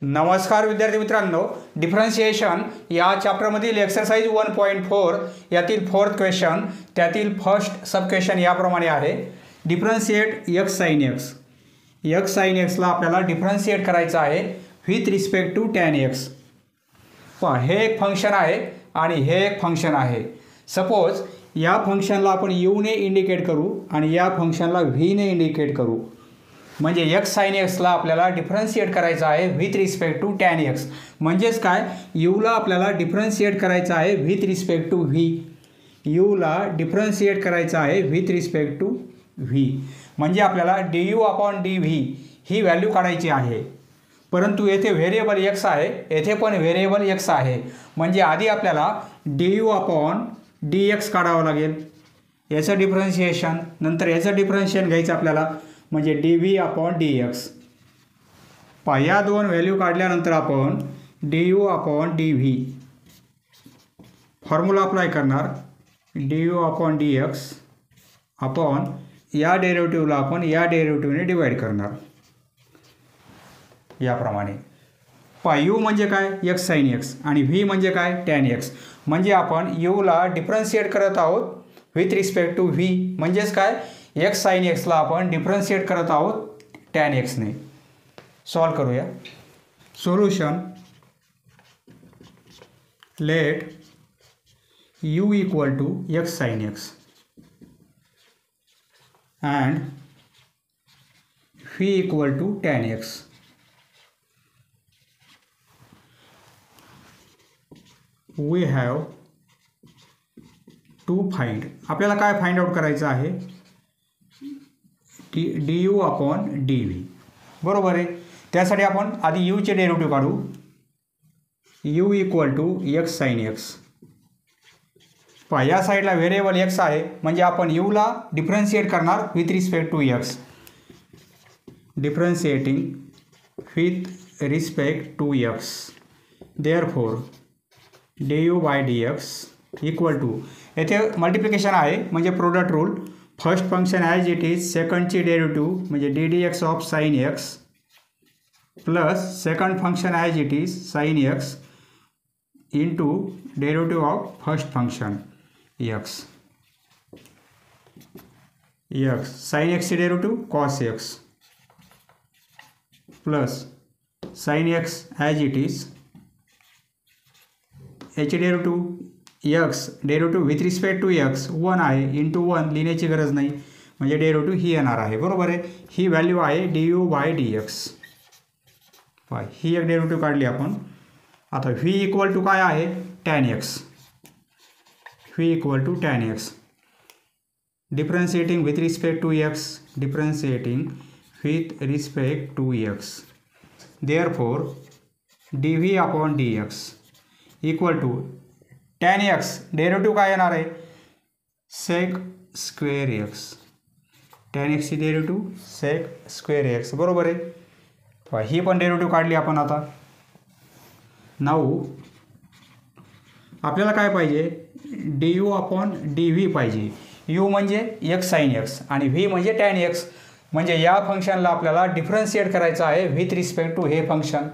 नमस्कार विद्यार्थी मित्रांनो, डिफरन्शिएशन या चॅप्टरमधील एक्सरसाइज 1.4 यातील फोर्थ क्वेश्चन त्यातील फर्स्ट सब क्वेश्चन याप्रमाणे आहे. Differentiate x sine x. X sine एक्सला आपल्याला डिफरन्शिएट करायचं आहे with respect to tan x. पहा, हे एक फंक्शन आहे आणि हे एक फंक्शन आहे. सपोज या फंक्शनला आपण यूने इंडिकेट करू आणि या फंक्शनला व्हीने इंडिकेट करू. म्हणजे एक्स साइन एक्सला आपल्याला डिफरन्शिएट करायचं आहे with respect to tan x. म्हणजेच काय, यूला आपल्याला डिफरन्शिएट करायचं आहे विथ रिस्पेक्ट टू व्ही. यूला डिफरन्शिएट करायचं आहे विथ रिस्पेक्ट टू व्ही. म्हणजे आपल्याला d u upon d v ही व्हॅल्यू काढायची आहे. परंतु येथे व्हेरिएबल एक्स आहे, येथे पण व्हेरिएबल एक्स आहे. म्हणजे आधी आपल्याला d u upon d x काढावं लागेल, याचं डिफरन्शिएशन. नंतर याचं डिफरन्शिएशन घ्यायचं आपल्याला, म्हणजे d v upon d x. पहा, या दोन व्हॅल्यू काढल्यानंतर आपण d u upon d v formula apply करणार. D u upon d x upon या डेरिव्हेटिव्हला आपण या डेरिव्हेटिव्हने डिवाईड करणार याप्रमाणे. पहा, यू म्हणजे काय, एक्स साइन एक्स आणि व्ही म्हणजे काय, टॅन एक्स. म्हणजे आपण यूला डिफरन्शिएट करत आहोत विथ रिस्पेक्ट टू व्ही. म्हणजेच काय, एक्स साइन एक्सला आपण डिफरन्शिएट करत आहोत टॅन एक्सने. सॉल्व करूया. Solution. Let u equal to x sine x and v equal to tan x. We have to find. आपल्याला काय फाइंड आउट करायचं आहे, d u upon d v. बरोबर आहे. त्यासाठी आपण आधी यूचे डेरिव्हेटिव्ह काढू. U equal to x sine x. पहा, या साईडला व्हेरिएबल एक्स आहे, म्हणजे आपण यूला डिफरन्शिएट करणार with respect to x. Differentiating with respect to x. Therefore d u by d x equal to, येथे मल्टिप्लिकेशन आहे म्हणजे product rule. First function as it is, सेकंडची डेरिव्हेटिव्ह म्हणजे d d x of sine x plus second function as it is sine x into derivative of first function x. X sine एक्सची derivative cos x plus sine x as it is, याची derivative x derivative with respect to x 1 आहे, into 1 लिहिण्याची गरज नाही, म्हणजे derivative ही येणार आहे. बरोबर आहे. ही व्हॅल्यू आहे d u by d x. ही एक डेरिव्हेटिव्ह काढली आपण. आता व्ही इक्वल टू काय आहे, tan x. V equal to tan x. Differentiating with respect to x. Differentiating with respect to x. Therefore d v upon d x equal to tan x. Derivative काय येणार आहे, sec square x. Tan एक्सची derivative sec square x. बरोबर आहे. ही पण derivative काढली आपण. आता नाऊ आपल्याला काय पाहिजे, d u upon d v पाहिजे. यू म्हणजे एक्स साइन एक्स आणि व्ही म्हणजे टॅन एक्स. म्हणजे या फंक्शनला आपल्याला डिफरन्शिएट करायचं आहे विथ रिस्पेक्ट टू हे फंक्शन.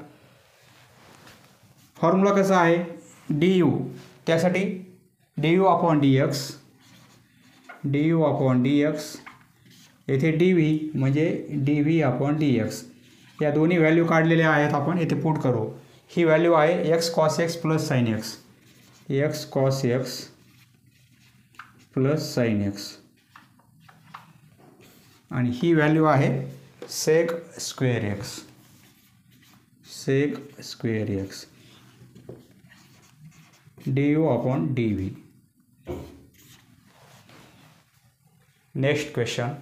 फॉर्म्युला कसा आहे, डी यू, त्यासाठी D u upon d x. D u upon d x. येथे डी व्ही म्हणजे d v upon d x. या दोन्ही व्हॅल्यू काढलेल्या आहेत, आपण येथे पुट करू. ही व्हॅल्यू आहे x cos x plus sine x. X cos x plus sine x. आणि ही व्हॅल्यू आहे sec square x. Sec square x. D u upon d v. Next question.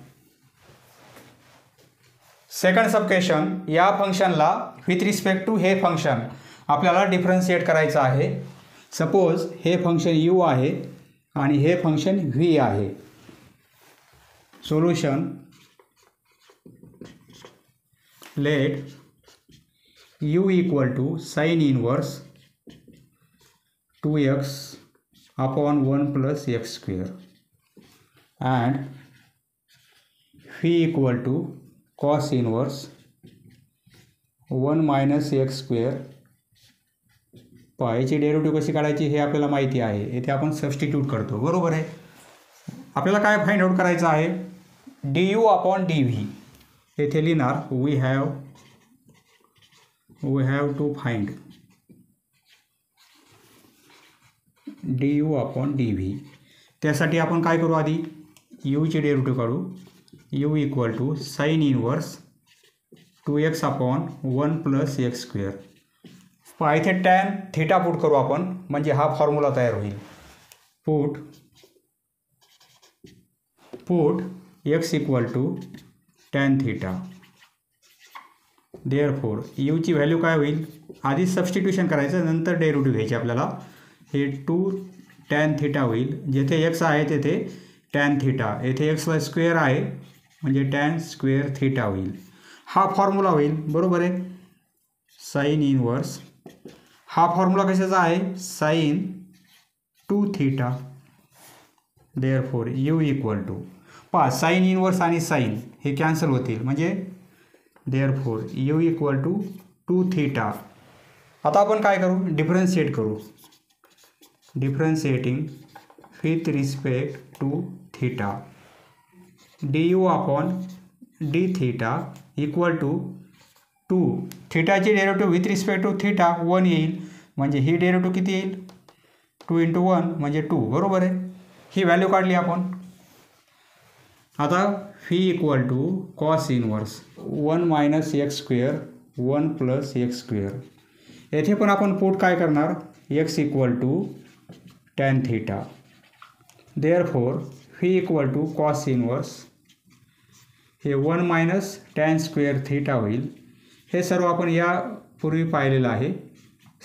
Second sub question. या फंक्शनला with respect to हे function आपल्याला differentiate करायचं आहे. Suppose हे फंक्शन यू आहे आणि हे फंक्शन व्ही आहे. Solution. Let u equal to sine inverse 2x upon 1 plus x square and phi equal to cos inverse 1 minus x square. पहा याची डेरिव्हेटिव्ह कशी काढायची हे आपल्याला माहिती आहे. येथे आपण सबस्टिट्यूट करतो, बरोबर आहे. आपल्याला काय फाइंड आउट करायचं आहे, du अपॉन dv. येथे लिहिणार we have to find du upon dv. त्यासाठी आपण काय करू, आधी u ची डेरिव्हेटिव्ह काढू. u equal to sine inverse 2x upon 1 plus x square. पहा इथे टॅन थिटा पुट करू आपण, म्हणजे हा फॉर्म्युला तयार होईल. Put x equal to tan theta. Therefore u ची व्हॅल्यू काय होईल, आधी सबस्टिट्यूशन करायचं, नंतर डेरिव्हेटिव्ह घ्यायची आपल्याला. हे 2 टॅन थिटा होईल. जेथे x आहे तेथे टॅन थिटा, येथे एक्सला स्क्वेअर आहे म्हणजे टॅन स्क्वेअर थिटा होईल. हा फॉर्म्युला होईल, बरोबर आहे. साइन इनवर्स, हा फॉर्म्युला कशाचा आहे, sine 2 theta. Therefore u equal to, पहा साइन इनवर्स आणि साइन हे कॅन्सल होतील, म्हणजे therefore u equal to 2 theta. आता आपण काय करू, डिफरन्शिएट करू. Differentiating with respect to theta. du upon d theta equal to 2. थिटाची derivative with respect to theta 1 येईल, म्हणजे ही डेरिव्हेटिव्ह किती येईल, 2 × 1 म्हणजे 2, बरोबर आहे. ही व्हॅल्यू काढली आपण. आता phi equal to cos inverse 1 minus x square 1 plus x square. येथे पण आपण पुट काय करणार, x equal to tan theta. Therefore phi equal to cos inverse, हे 1 मायनस टॅन स्क्वेअर थिटा होईल. हे सर्व आपण यापूर्वी पाहिलेलं आहे,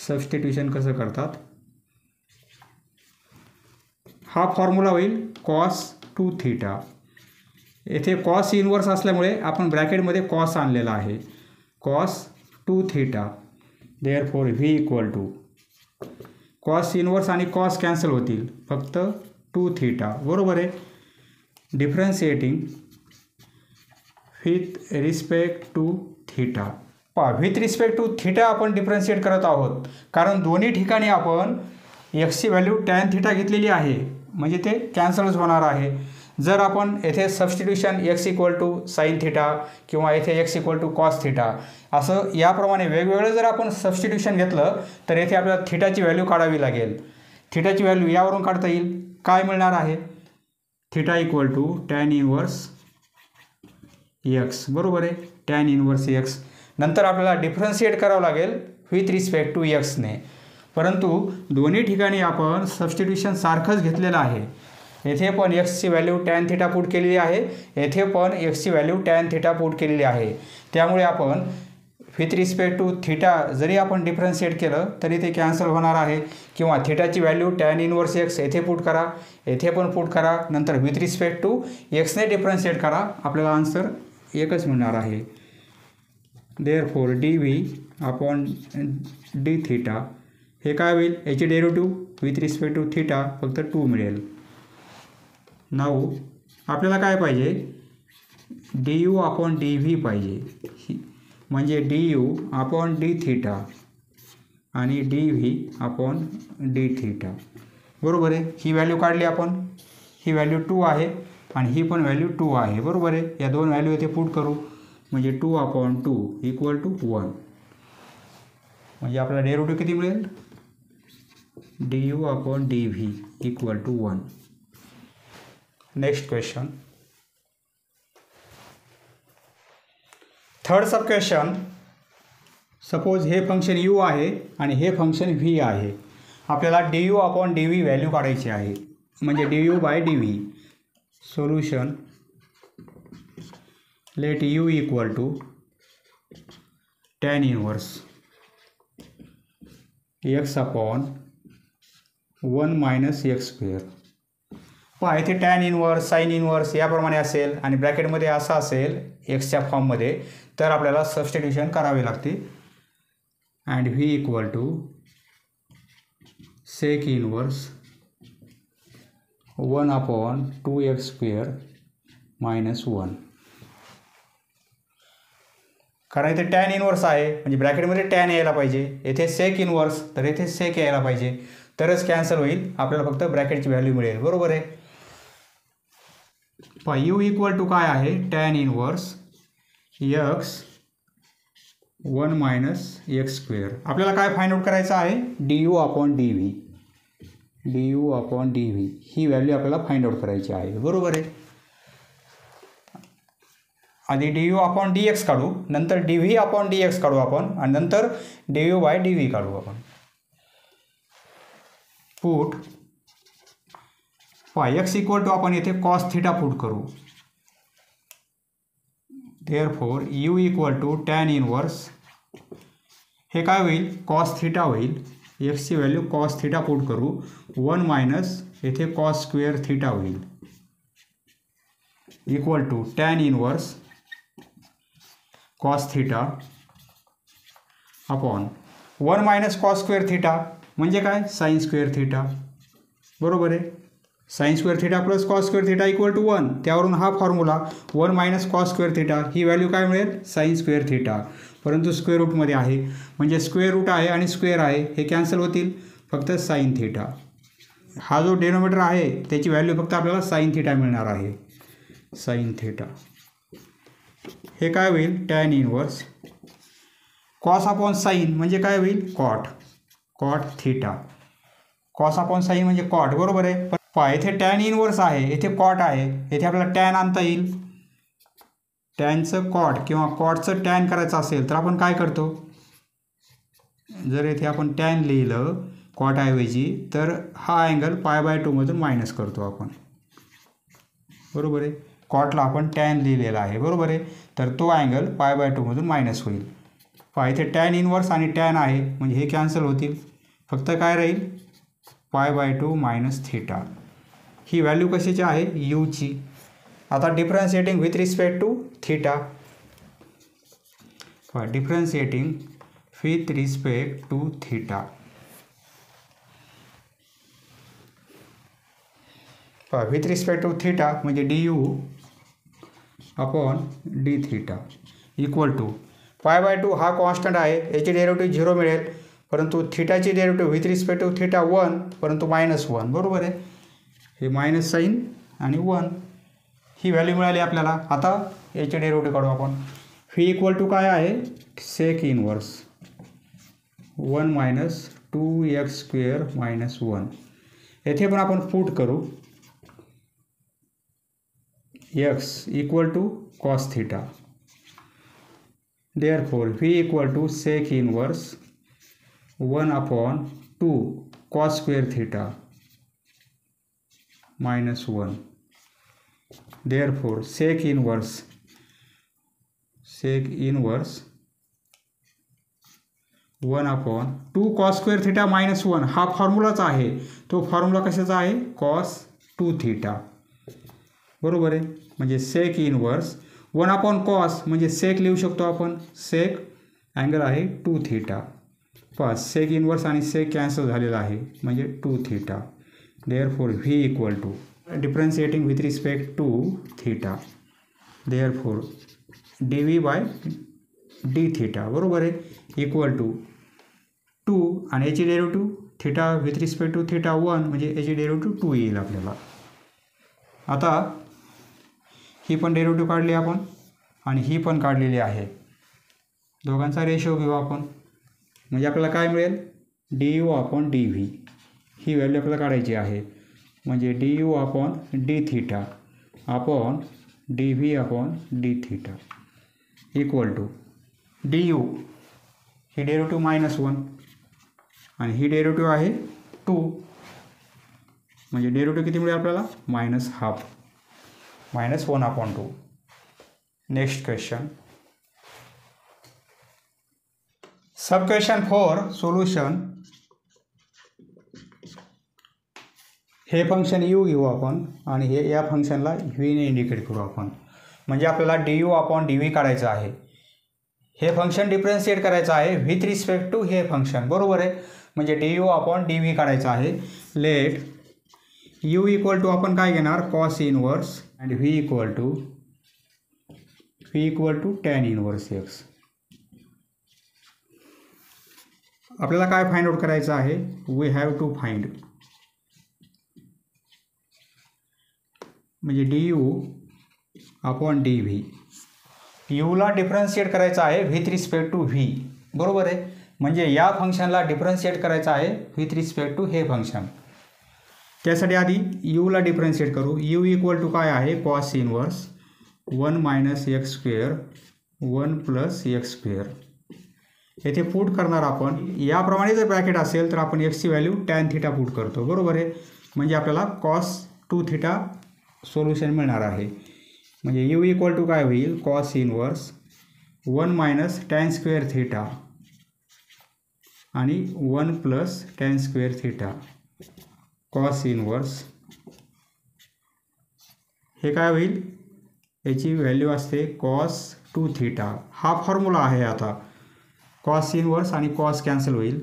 सबस्टिट्यूशन कसं करतात. हा फॉर्म्युला होईल कॉस 2 थिटा. येथे कॉस इनवर्स असल्यामुळे आपण ब्रॅकेटमध्ये कॉस आणलेला आहे, cos 2 theta. Therefore v equal to cos inverse आणि कॉस कॅन्सल होतील, फक्त 2 थिटा, बरोबर आहे. Differentiating with respect to theta. पहा विथ रिस्पेक्ट टू थिटा आपण डिफरन्शिएट करत आहोत, कारण दोन्ही ठिकाणी आपण एक्सची व्हॅल्यू टॅन थिटा घेतलेली आहे, म्हणजे ते कॅन्सलच होणार आहे. जर आपण येथे substitution x equal to sine theta किंवा येथे x equal to cos theta असं याप्रमाणे वेगवेगळं जर आपण सबस्टिट्यूशन घेतलं तर येथे आपल्याला थिटाची व्हॅल्यू काढावी लागेल. थिटाची व्हॅल्यू यावरून काढता येईल, काय मिळणार आहे, theta equal to tan inverse x, बरोबर आहे, टॅन इनवर्स एक्स. नंतर आपल्याला डिफरन्शिएट करावं लागेल विथ रिस्पेक्ट टू एक्सने, परंतु दोन्ही ठिकाणी आपण सबस्टिट्यूशन सारखंच घेतलेलं आहे. येथे पण एक्सची व्हॅल्यू टॅन थिटा पुट केलेली आहे, येथे पण एक्सची व्हॅल्यू टॅन थिटा पुट केलेली आहे. त्यामुळे आपण विथ रिस्पेक्ट टू थिटा जरी आपण डिफरन्शिएट केलं तरी ते कॅन्सल होणार आहे. किंवा थिटाची व्हॅल्यू टॅन इनवर्स एक्स येथे पुट करा, येथे पण पुट करा, नंतर विथ रिस्पेक्ट टू एक्सने डिफरन्शिएट करा, आपल्याला आन्सर एकच मिळणार आहे. Therefore d v upon d theta हे काय होईल, याची derivative with respect to theta फक्त 2 मिळेल. नाऊ आपल्याला काय पाहिजे, d u upon d v पाहिजे, म्हणजे d u upon d theta आणि d v upon d theta, बरोबर आहे. ही व्हॅल्यू काढली आपण, ही व्हॅल्यू 2 आहे आणि ही पण व्हॅल्यू 2 आहे, बरोबर आहे. या दोन व्हॅल्यू इथे पुट करू, म्हणजे 2 अपॉन 2 इक्वल टू 1, म्हणजे आपल्याला डेरिव्हेटिव्ह किती मिळेल, d u upon d v equal to 1. Next question, third sub question. Suppose हे फंक्शन यू आहे आणि हे फंक्शन व्ही आहे. आपल्याला d u upon d v value काढायची आहे, म्हणजे d u by d v. Solution, let u equal to tan inverse x upon 1 minus x square. पहा इथे टॅन इनवर्स साइन इनवर्स याप्रमाणे असेल आणि ब्रॅकेटमध्ये असं असेल एक्सच्या फॉर्ममध्ये, तर आपल्याला सबस्टिट्यूशन करावे लागते. And v equal to sec inverse 1 upon 2x square minus 1. कारण इथे टॅन इनवर्स आहे, म्हणजे ब्रॅकेटमध्ये टॅन यायला पाहिजे, येथे सेक इनवर्स, तर येथे सेक यायला पाहिजे, तरच कॅन्सल होईल, आपल्याला फक्त ब्रॅकेटची व्हॅल्यू मिळेल. बरोबर आहे. यू इक्वल टू काय आहे, tan inverse x 1 minus x square. आपल्याला काय फाइंड आउट करायचं आहे, डी अपॉन डी व्ही ही व्हॅल्यू आपल्याला फाइंड आउट करायची आहे. बरोबर आहे. आधी d u upon d x काढू, नंतर d v upon d x काढू आपण, आणि नंतर d u by d v काढू आपण. पुट एक्स इक्वल टू आपण येथे कॉस थिटा पुट करू. Therefore u equal to tan inverse, हे काय होईल, कॉस थिटा होईल. एक्सची व्हॅल्यू कॉस थिटा पुट करू, 1 मायनस येथे कॉस स्क्वेअर थिटा होईल, equal to tan inverse cos theta upon 1 minus cos square theta म्हणजे काय, साइन स्क्वेअर थिटा. बरोबर आहे. Sine square theta plus cos square theta equal to 1. त्यावरून हा formula 1 minus cos square theta ही value काय मिळेल, साइन स्क्वेअर थिटा, परंतु स्क्वेअर रूटमध्ये आहे, म्हणजे स्क्वेअर रूट आहे आणि स्क्वेअर आहे, हे कॅन्सल होतील, फक्त साइन थिटा. हा जो डेनोमिनेटर आहे त्याची व्हॅल्यू फक्त आपल्याला साइन थिटा मिळणार आहे, साइन थिटा. हे काय होईल, tan inverse cos upon sine म्हणजे काय होईल, cot theta. Cos upon sine म्हणजे कॉट. बरोबर आहे. पण येथे टॅन इनवर्स आहे, येथे कॉट आहे, येथे आपल्याला टॅन आणता येईल. टॅनचं कॉट किंवा कॉटचं टॅन करायचं असेल तर आपण काय करतो, जर येथे आपण टॅन लिहिलं कॉटऐवजी तर हा अँगल π/2 मधून मायनस करतो आपण. बरोबर आहे. कॉटला आपण टॅन लिहिलेला आहे. बरोबर आहे. तर तो अँगल π/2 मधून मायनस होईल. इथे टॅन इनवर्स आणि टॅन आहे, म्हणजे हे कॅन्सल होतील, फक्त काय राहील, π/2 मायनस थिटा. ही व्हॅल्यू कशाची आहे, यूची. आता differentiating with respect to theta, differentiating with respect to theta. With respect to theta म्हणजे d u upon d theta equal to π/2 हा कॉन्स्टंट आहे, याची डेरिव्हेटिव्ह 0 मिळेल, परंतु थिटाची derivative with respect to theta 1, परंतु -1. बरोबर आहे. हे मायनस साईन आणि 1 ही व्हॅल्यू मिळाली आपल्याला. आता याचे डेरिव्हेटिव्ह काढू आपण. व्ही इक्वल टू काय आहे, sec inverse 1 minus 2x square minus 1. येथे पण आपण पुट करू x equal to cos theta. Therefore, v equal to sec inverse 1 upon 2 cos square theta minus 1. Therefore, sec inverse 1 upon 2 cos square theta minus 1 हा फॉर्म्युलाच आहे. तो formula कशाचा आहे, cos 2 theta. बरोबर आहे. म्हणजे sec inverse 1 अपॉन कॉस म्हणजे सेक लिहू शकतो आपण, सेक अँगल आहे 2 थिटा. सेक इनवर्स आणि सेक कॅन्सल झालेला आहे म्हणजे 2 theta. Therefore v equal to differentiating with respect to theta, therefore d v by d theta. बरोबर आहे. इक्वल टू 2 आणि याची derivative theta with respect to theta 1 म्हणजे याची डेरिव्हेटिव्ह 2 येईल आपल्याला. आता ही पण डेरिव्हेटिव्ह काढली आपण आणि ही पण काढलेली आहे, दोघांचा रेशो घेऊ आपण, म्हणजे आपल्याला काय मिळेल, d u upon d v ही व्हॅल्यू आपल्याला काढायची आहे. म्हणजे d u upon d theta upon d v upon d theta equal to d u ही डेरिव्हेटिव्ह -1 आणि ही डेरिव्हेटिव्ह आहे 2, म्हणजे डेरिव्हेटिव्ह किती मिळेल आपल्याला, -12 -1 upon 2. Next question. Sub question 4 solution. हे फंक्शन यू घेऊ आपण आणि हे या फंक्शनला व्हीने इंडिकेट करू आपण, म्हणजे आपल्याला d u upon d V काढायचं आहे. हे फंक्शन डिफरन्शिएट करायचं आहे विथ रिस्पेक्ट टू हे फंक्शन. बरोबर आहे. म्हणजे d u upon d V काढायचं आहे. लेट यू इक्वल टू आपण काय घेणार, cos inverse and v equal to tan inverse x. आपल्याला काय फाइंड आउट करायचं आहे, वी हॅव टू फाइंड म्हणजे d u upon d v. यूला डिफरन्शिएट करायचं आहे विथ रिस्पेक्ट टू व्ही, बरोबर आहे. म्हणजे या फंक्शनला डिफरन्शिएट करायचं आहे विथ रिस्पेक्ट टू हे फंक्शन. त्यासाठी आधी यूला डिफरन्शिएट करू. यू इक्वल टू काय आहे, cos inverse 1 minus x square 1 plus x square. येथे पुट करणार आपण याप्रमाणे. जर ब्रॅकेट असेल तर आपण एक्सची व्हॅल्यू टॅन थिटा पुट करतो, बरोबर आहे. म्हणजे आपल्याला कॉस 2 थिटा सोल्युशन मिळणार आहे. म्हणजे यू इक्वल टू काय होईल, cos inverse 1 minus tan square theta आणि 1 plus tan square theta cos inverse. हे काय होईल, याची व्हॅल्यू असते कॉस 2 थिटा. हा फॉर्म्युला आहे. आता कॉस इनवर्स आणि कॉस कॅन्सल होईल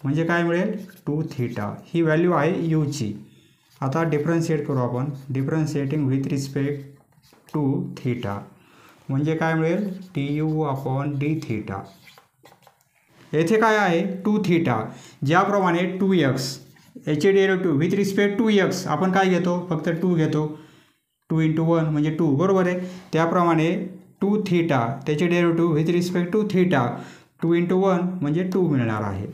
म्हणजे काय मिळेल, 2 थिटा. ही व्हॅल्यू आहे यूची. आता डिफरन्शिएट करू आपण. Differentiating with respect to theta म्हणजे काय मिळेल, d u upon d theta. येथे काय आहे 2 थिटा. ज्याप्रमाणे 2x याचे derivative with respect to x आपण काय घेतो, फक्त 2 घेतो. 2 × 1 म्हणजे 2, बरोबर आहे. त्याप्रमाणे 2 थिटा त्याचे derivative with respect to theta 2 × 1 म्हणजे 2 मिळणार आहे.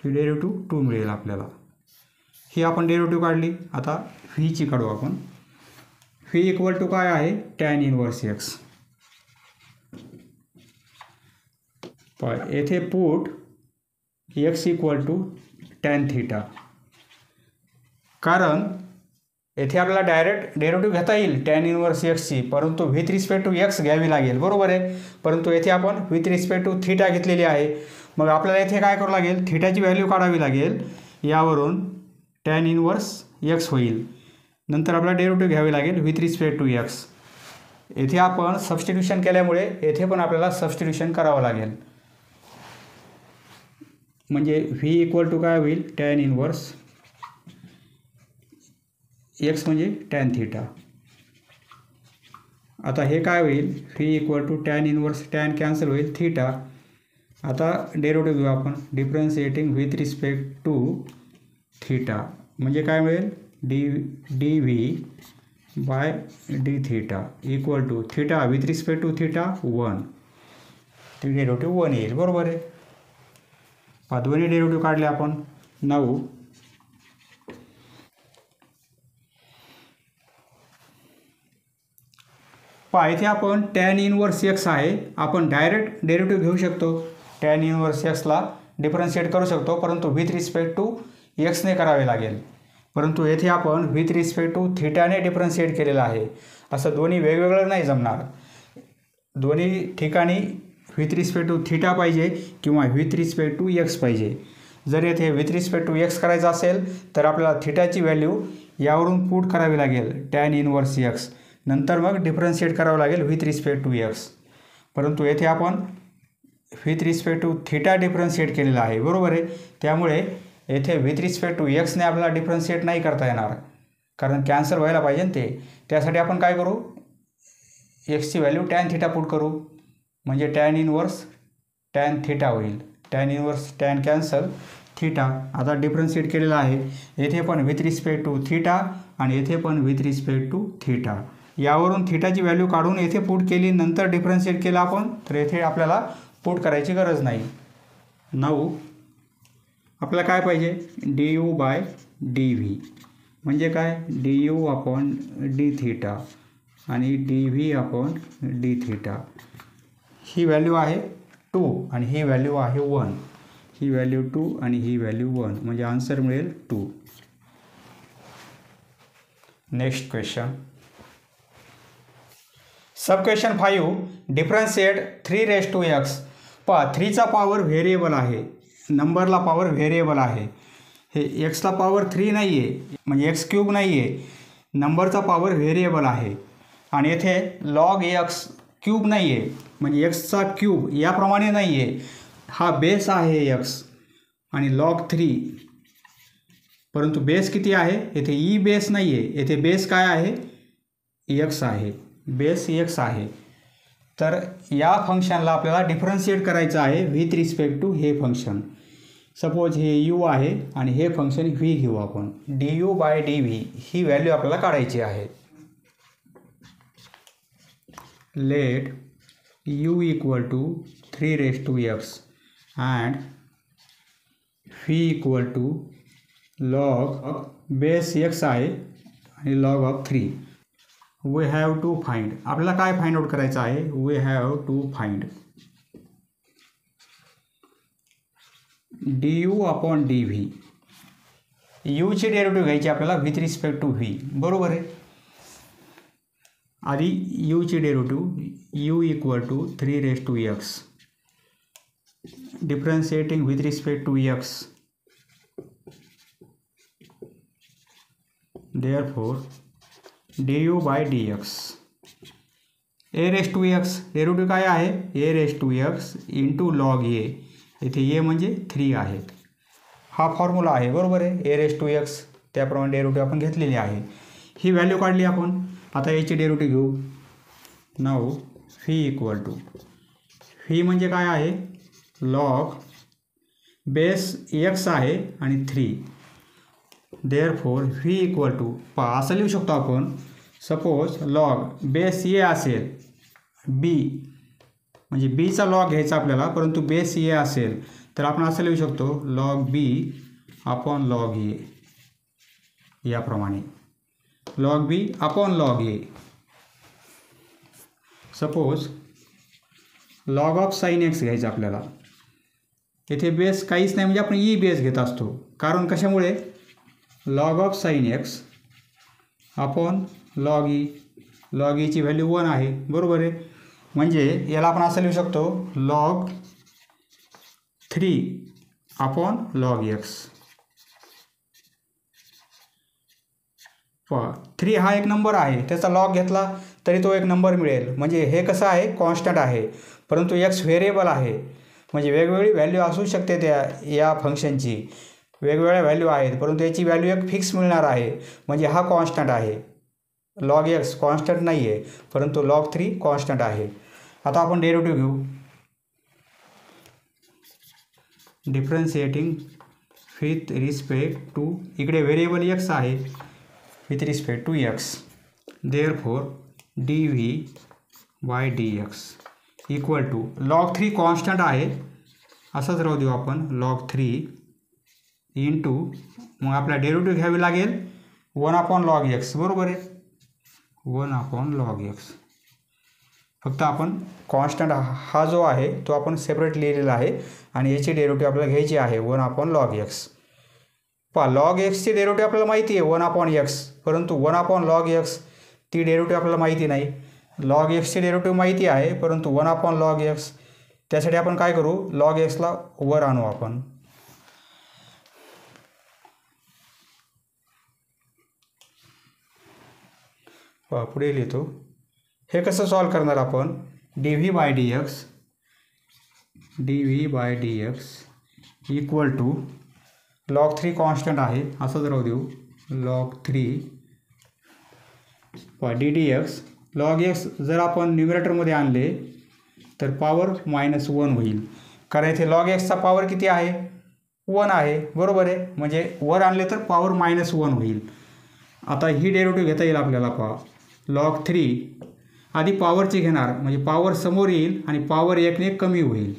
ही डेरिव्हेटिव्ह 2 मिळेल आपल्याला. ही आपण डेरिव्हेटिव्ह काढली. आता व्हीची काढू आपण. व्ही इक्वल टू काय आहे, टॅन इनवर्स एक्स. येथे put x equal to tan theta. कारण येथे आपल्याला डायरेक्ट डेरिव्हेटिव्ह घेता येईल टॅन इनवर्स एक्सची, परंतु विथ रिस्पेक्ट टू एक्स घ्यावी लागेल, बरोबर आहे. परंतु येथे आपण विथ रिस्पेक्ट टू थिटा घेतलेली आहे. मग आपल्याला येथे काय करावं लागेल, थिटाची व्हॅल्यू काढावी लागेल. यावरून टॅन इनवर्स एक्स होईल. नंतर आपल्याला डेरिव्हेटिव्ह घ्यावी लागेल विथ रिस्पेक्ट टू एक्स. येथे आपण सबस्टिट्यूशन केल्यामुळे येथे पण आपल्याला सबस्टिट्यूशन करावं लागेल. म्हणजे व्ही इक्वल टू काय होईल, टॅन इनवर्स एक्स म्हणजे टॅन थिटा. आता हे काय होईल, v equal to tan inverse tan cancel होईल थिटा. आता डेरिव्हेटिव्ह घेऊ आपण. Differentiating with respect to theta म्हणजे काय मिळेल, d v by d theta equal to theta with respect to theta 1. ते डेरिव्हेटिव्ह 1 येईल, बरोबर आहे. दोन्ही डेरिव्हेटिव्ह काढले आपण. 9 इथे आपण टॅन इनवर्स एक्स आहे. आपण डायरेक्ट डेरिव्हेटिव्ह घेऊ शकतो. टॅन इनवर्स एक्सला डिफरन्शिएट करू शकतो, परंतु विथ रिस्पेक्ट टू एक्सने करावे लागेल. परंतु येथे आपण विथ रिस्पेक्ट टू थिटाने डिफरन्शिएट केलेलं आहे. असं दोन्ही वेगवेगळं नाही जमणार. दोन्ही ठिकाणी विथ रिस्पेक्ट टू थिटा पाहिजे किंवा विथ रिस्पेक्ट टू एक्स पाहिजे. जर येथे विथ रिस्पेक्ट टू एक्स करायचं असेल तर आपल्याला थिटाची व्हॅल्यू यावरून पुट करावी लागेल टॅन इनवर्स एक्स. नंतर मग डिफरन्शिएट करावं लागेल विथ रिस्पेक्ट टू एक्स. परंतु येथे आपण with respect to theta differentiate केलेला आहे, बरोबर आहे. त्यामुळे येथे विथ रिस्पेक्ट टू एक्सने आपल्याला डिफरन्शिएट नाही करता येणार, कारण कॅन्सल व्हायला पाहिजे ते. त्यासाठी आपण काय करू, एक्सची व्हॅल्यू टॅन थिटा पुट करू म्हणजे टॅन इनवर्स टॅन थिटा होईल. Tan inverse tan cancel theta. आता डिफरन्शिएट केलेला आहे. येथे पण विथ रिस्पेक्ट टू थिटा आणि येथे पण विथ रिस्पेक्ट टू थिटा. यावरून थिटाची व्हॅल्यू काढून येथे पुट केली, नंतर डिफरन्शिएट केलं आपण, तर येथे आपल्याला पुट करायची गरज नाही. 9 आपल्याला काय पाहिजे, d u by d v म्हणजे काय, d u upon d theta आणि d v upon d theta. ही व्हॅल्यू आहे 2 आणि ही व्हॅल्यू आहे 1. ही व्हॅल्यू 2 आणि ही व्हॅल्यू 1 म्हणजे आन्सर मिळेल 2. Next question. Sub question 5. Differentiate 3 raised to x. 3चा पॉवर व्हेरिएबल आहे, नंबरला पॉवर व्हेरिएबल आहे. हे एक्सला पॉवर 3 नाही आहे म्हणजे एक्स क्यूब नाही आहे, नंबरचा पॉवर व्हेरिएबल आहे. आणि येथे लॉग एक्स क्यूब नाही आहे म्हणजे एक्सचा क्यूब याप्रमाणे नाही आहे. हा बेस आहे एक्स आणि लॉग 3, परंतु बेस किती आहे, येथे ई बेस नाही आहे. येथे बेस काय आहे, एक्स आहे, बेस एक्स आहे. तर या फंक्शनला आपल्याला डिफरन्शिएट करायचं आहे विथ रिस्पेक्ट टू हे फंक्शन. सपोज हे यू आहे आणि हे फंक्शन व्ही घेऊ आपण. D u by d v ही व्हॅल्यू आपल्याला काढायची आहे. Let u equal to 3 raised to x and phi equal to log base x आहे आणि log of 3. We have to find, आपल्याला काय फाइंड आउट करायचं आहे? We have to find du upon d v. यूची डेरिव्हेटिव्ह घ्यायची आपल्याला with respect to v. बरोबर आहे. आधी यूची derivative u equal to 3 raised to x differentiating with respect to x. therefore du by dx a raised to x derivative काय आहे? a raised to x into log a. इथे a म्हणजे 3 आहेत. हा फॉर्म्युला आहे. बरोबर आहे. a raised to x त्याप्रमाणे डेरिव्हेटिव्ह आपण घेतलेली आहे. ही व्हॅल्यू काढली आपण. आता याची डेरिव्हेटिव्ह घेऊ. Now phi equal to, phi म्हणजे काय आहे? लॉग बेस x आहे आणि 3. देअरफॉर फी इक्वल टू असं लिहू शकतो आपण. सपोज लॉग बेस ए असेल बी, म्हणजे बीचा लॉग घ्यायचा आपल्याला, परंतु बेस ए असेल तर आपण असं लिहू शकतो log b upon log a. याप्रमाणे log b upon log a. Suppose log of sine x घ्यायचं आपल्याला. येथे बेस काहीच नाही, म्हणजे आपण ई बेस घेत असतो. कारण कशामुळे? Log of sine x upon log E. Log ईची व्हॅल्यू 1 आहे. बरोबर आहे. म्हणजे याला आपण असं लिहू शकतो लॉग 3 अपॉन लॉग एक्स. 3 हा एक नंबर आहे, त्याचा लॉग घेतला तरी तो एक नंबर मिळेल. म्हणजे हे कसं आहे? कॉन्स्टंट आहे, परंतु एक्स व्हेरिएबल आहे. म्हणजे वेगवेगळी व्हॅल्यू असू शकते या फंक्शनची. वेगवेगळ्या व्हॅल्यू आहेत, परंतु याची व्हॅल्यू एक फिक्स मिळणार आहे. म्हणजे हा कॉन्स्टंट आहे. लॉग एक्स कॉन्स्टंट नाही आहे, परंतु लॉग 3 कॉन्स्टंट आहे. आता आपण डेरिव्हेटिव्ह घेऊ. डिफरन्शिएटिंग विथ रिस्पेक्ट टू, इकडे व्हेरिएबल एक्स आहे with respect to x. Therefore d v by d x equal to log 3 constant आहे, असंच राहू देऊ आपण. लॉग 3 इंटू, मग आपल्याला डेरिव्हेटिव्ह घ्यावी लागेल 1 अपॉन लॉग एक्स. बरोबर आहे. 1 अपॉन लॉग एक्स. फक्त आपण कॉन्स्टंट हा जो आहे तो आपण सेपरेट लिहिलेला आहे आणि याची डेरिव्हेटिव्ह आपल्याला घ्यायची आहे 1 अपॉन लॉग एक्स. लॉग एक्सची डेरिव्हेटिव्ह आपल्याला माहिती आहे 1 अपॉन एक्स, परंतु 1 अपॉन लॉग एक्स ती डेरिव्हेटिव्ह आपल्याला माहिती नाही. लॉग एक्सची डेरिव्हेटिव्ह माहिती आहे, परंतु 1 अपॉन लॉग एक्स. त्यासाठी आपण काय करू? लॉग एक्सला वर आणू आपण. पुढे लिहितो. हे कसं सॉल्व करणार आपण? D v by d x, d v by d x equal to log 3 constant आहे, असंच राहू देऊ. Log 3 d d x. Log x जर आपण न्यूमरेटरमध्ये आणले तर पॉवर -1 होईल. कारण इथे लॉग एक्सचा पॉवर किती आहे? 1 आहे. बरोबर आहे. म्हणजे वर आणले तर पॉवर -1 होईल. आता ही डेरिव्हेटिव्ह घेता येईल आपल्याला. लॉग 3 आधी पॉवरची घेणार, म्हणजे पॉवर समोर येईल आणि पॉवर 1ने कमी होईल.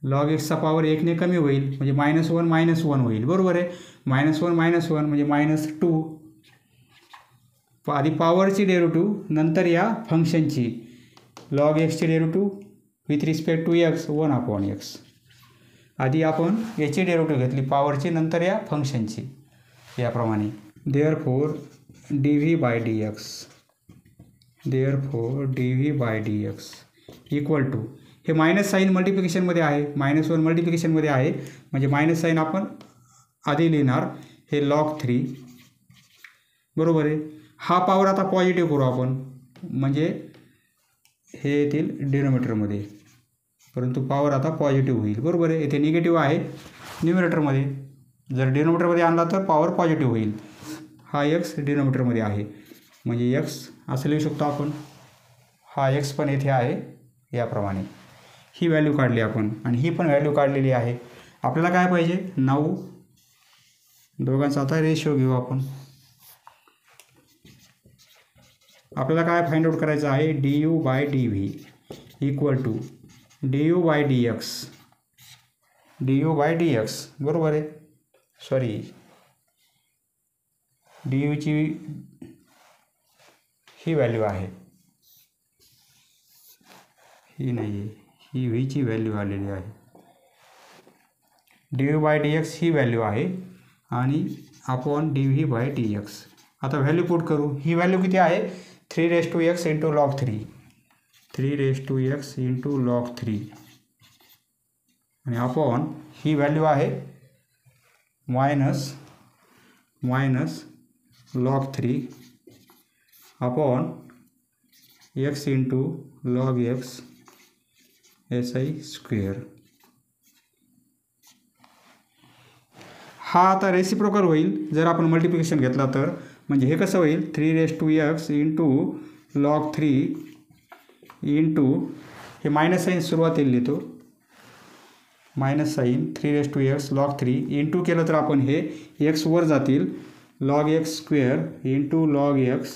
लॉग एक्सचा पॉवर 1ने कमी होईल, म्हणजे -1 होईल. बरोबर आहे. -1 म्हणजे -2. आधी पॉवरची डेरिव्हेटिव्ह, नंतर या फंक्शनची लॉग एक्सची derivative with respect to x 1 upon x. आधी आपण याची डेरिव्हेटिव्ह घेतली पॉवरची, नंतर या फंक्शनची. याप्रमाणे therefore d v by d x, therefore d v by d x equal to, हे मायनस साईन मल्टिप्लिकेशनमध्ये आहे, -1 मल्टिप्लिकेशनमध्ये आहे, म्हणजे मायनस साईन आपण आधी लिहिणार. हे लॉग 3. बरोबर आहे. हा पॉवर आता पॉझिटिव्ह करू आपण, म्हणजे हे येतील डिनोमिनेटरमध्ये, परंतु पॉवर आता पॉझिटिव्ह होईल. बरोबर आहे. इथे निगेटिव्ह आहे न्यूमरेटरमध्ये. जर डिनोमिनेटरमध्ये आणला तर पॉवर पॉझिटिव्ह होईल. हा एक्स डिनोमिनेटरमध्ये आहे, म्हणजे एक्स असं लिहू शकतो आपण. हा एक्स पण येथे आहे याप्रमाणे. ही व्हॅल्यू काढली आपण आणि ही पण व्हॅल्यू काढलेली आहे. आपल्याला काय पाहिजे 9. दोघांचा आता रेशिओ घेऊ आपण. आपल्याला काय फाइंड आउट करायचं आहे du/dv equal to du/dx. du/dx बरोबर आहे. सॉरी duची ही व्हॅल्यू आहे, ही नाही आहे, ही व्हीची व्हॅल्यू आलेली आहे. du/dx ही व्हॅल्यू आहे आणि अपॉन dv/dx. आता व्हॅल्यू पुट करू. ही व्हॅल्यू किती आहे 3x into log 3. 3x into log 3 आणि अपॉन ही व्हॅल्यू आहे minus log 3 upon x into log x SI square. हा आता रेसिप्रोकल होईल जर आपण मल्टिप्लिकेशन घेतला तर. म्हणजे हे कसं होईल 3x इंटू log 3 इंटू हे मायनस साईन सुरुवातीला लिहितो, minus sine 3x log 3 into केलं तर आपण हे x वर जातील log x square into log x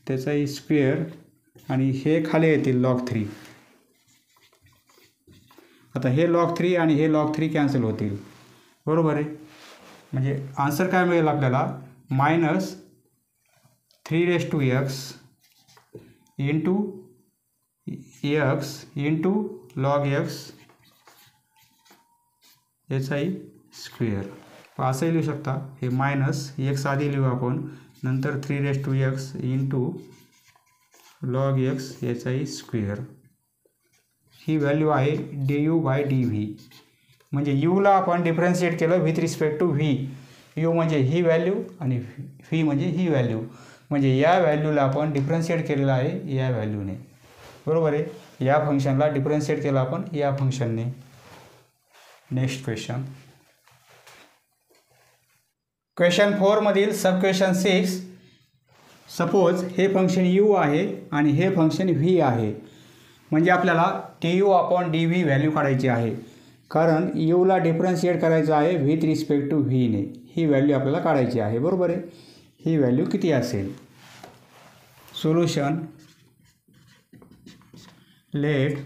त्याचाही स्क्वेअर आणि हे खाली येतील log 3. आता हे log 3 आणि हे log 3 कॅन्सल होतील बरोबर आहे. म्हणजे आन्सर काय मिळेल आपल्याला minus 3x into x into log x याचाही स्क्वेअर. असंही लिहू शकता. हे मायनस x आधी लिहू आपण, नंतर 3x इंटू log x याचाही स्क्वेअर. ही व्हॅल्यू आहे du/dv. म्हणजे यूला आपण डिफरन्शिएट केलं with respect to v. U म्हणजे ही व्हॅल्यू आणि व्ही म्हणजे ही व्हॅल्यू. म्हणजे या व्हॅल्यूला आपण डिफरन्शिएट केलेलं आहे या व्हॅल्यूने बरोबर आहे. या फंक्शनला डिफरन्शिएट केलं आपण या फंक्शनने. Next question. क्वेश्चन 4 मधील सब क्वेश्चन 6. सपोज हे फंक्शन यू आहे आणि हे फंक्शन व्ही आहे. म्हणजे आपल्याला du/dv व्हॅल्यू काढायची आहे, कारण यूला डिफरन्शिएट करायचं आहे विथ रिस्पेक्ट टू व्हीने. ही व्हॅल्यू आपल्याला काढायची आहे बरोबर आहे. ही व्हॅल्यू किती असेल. Solution. Let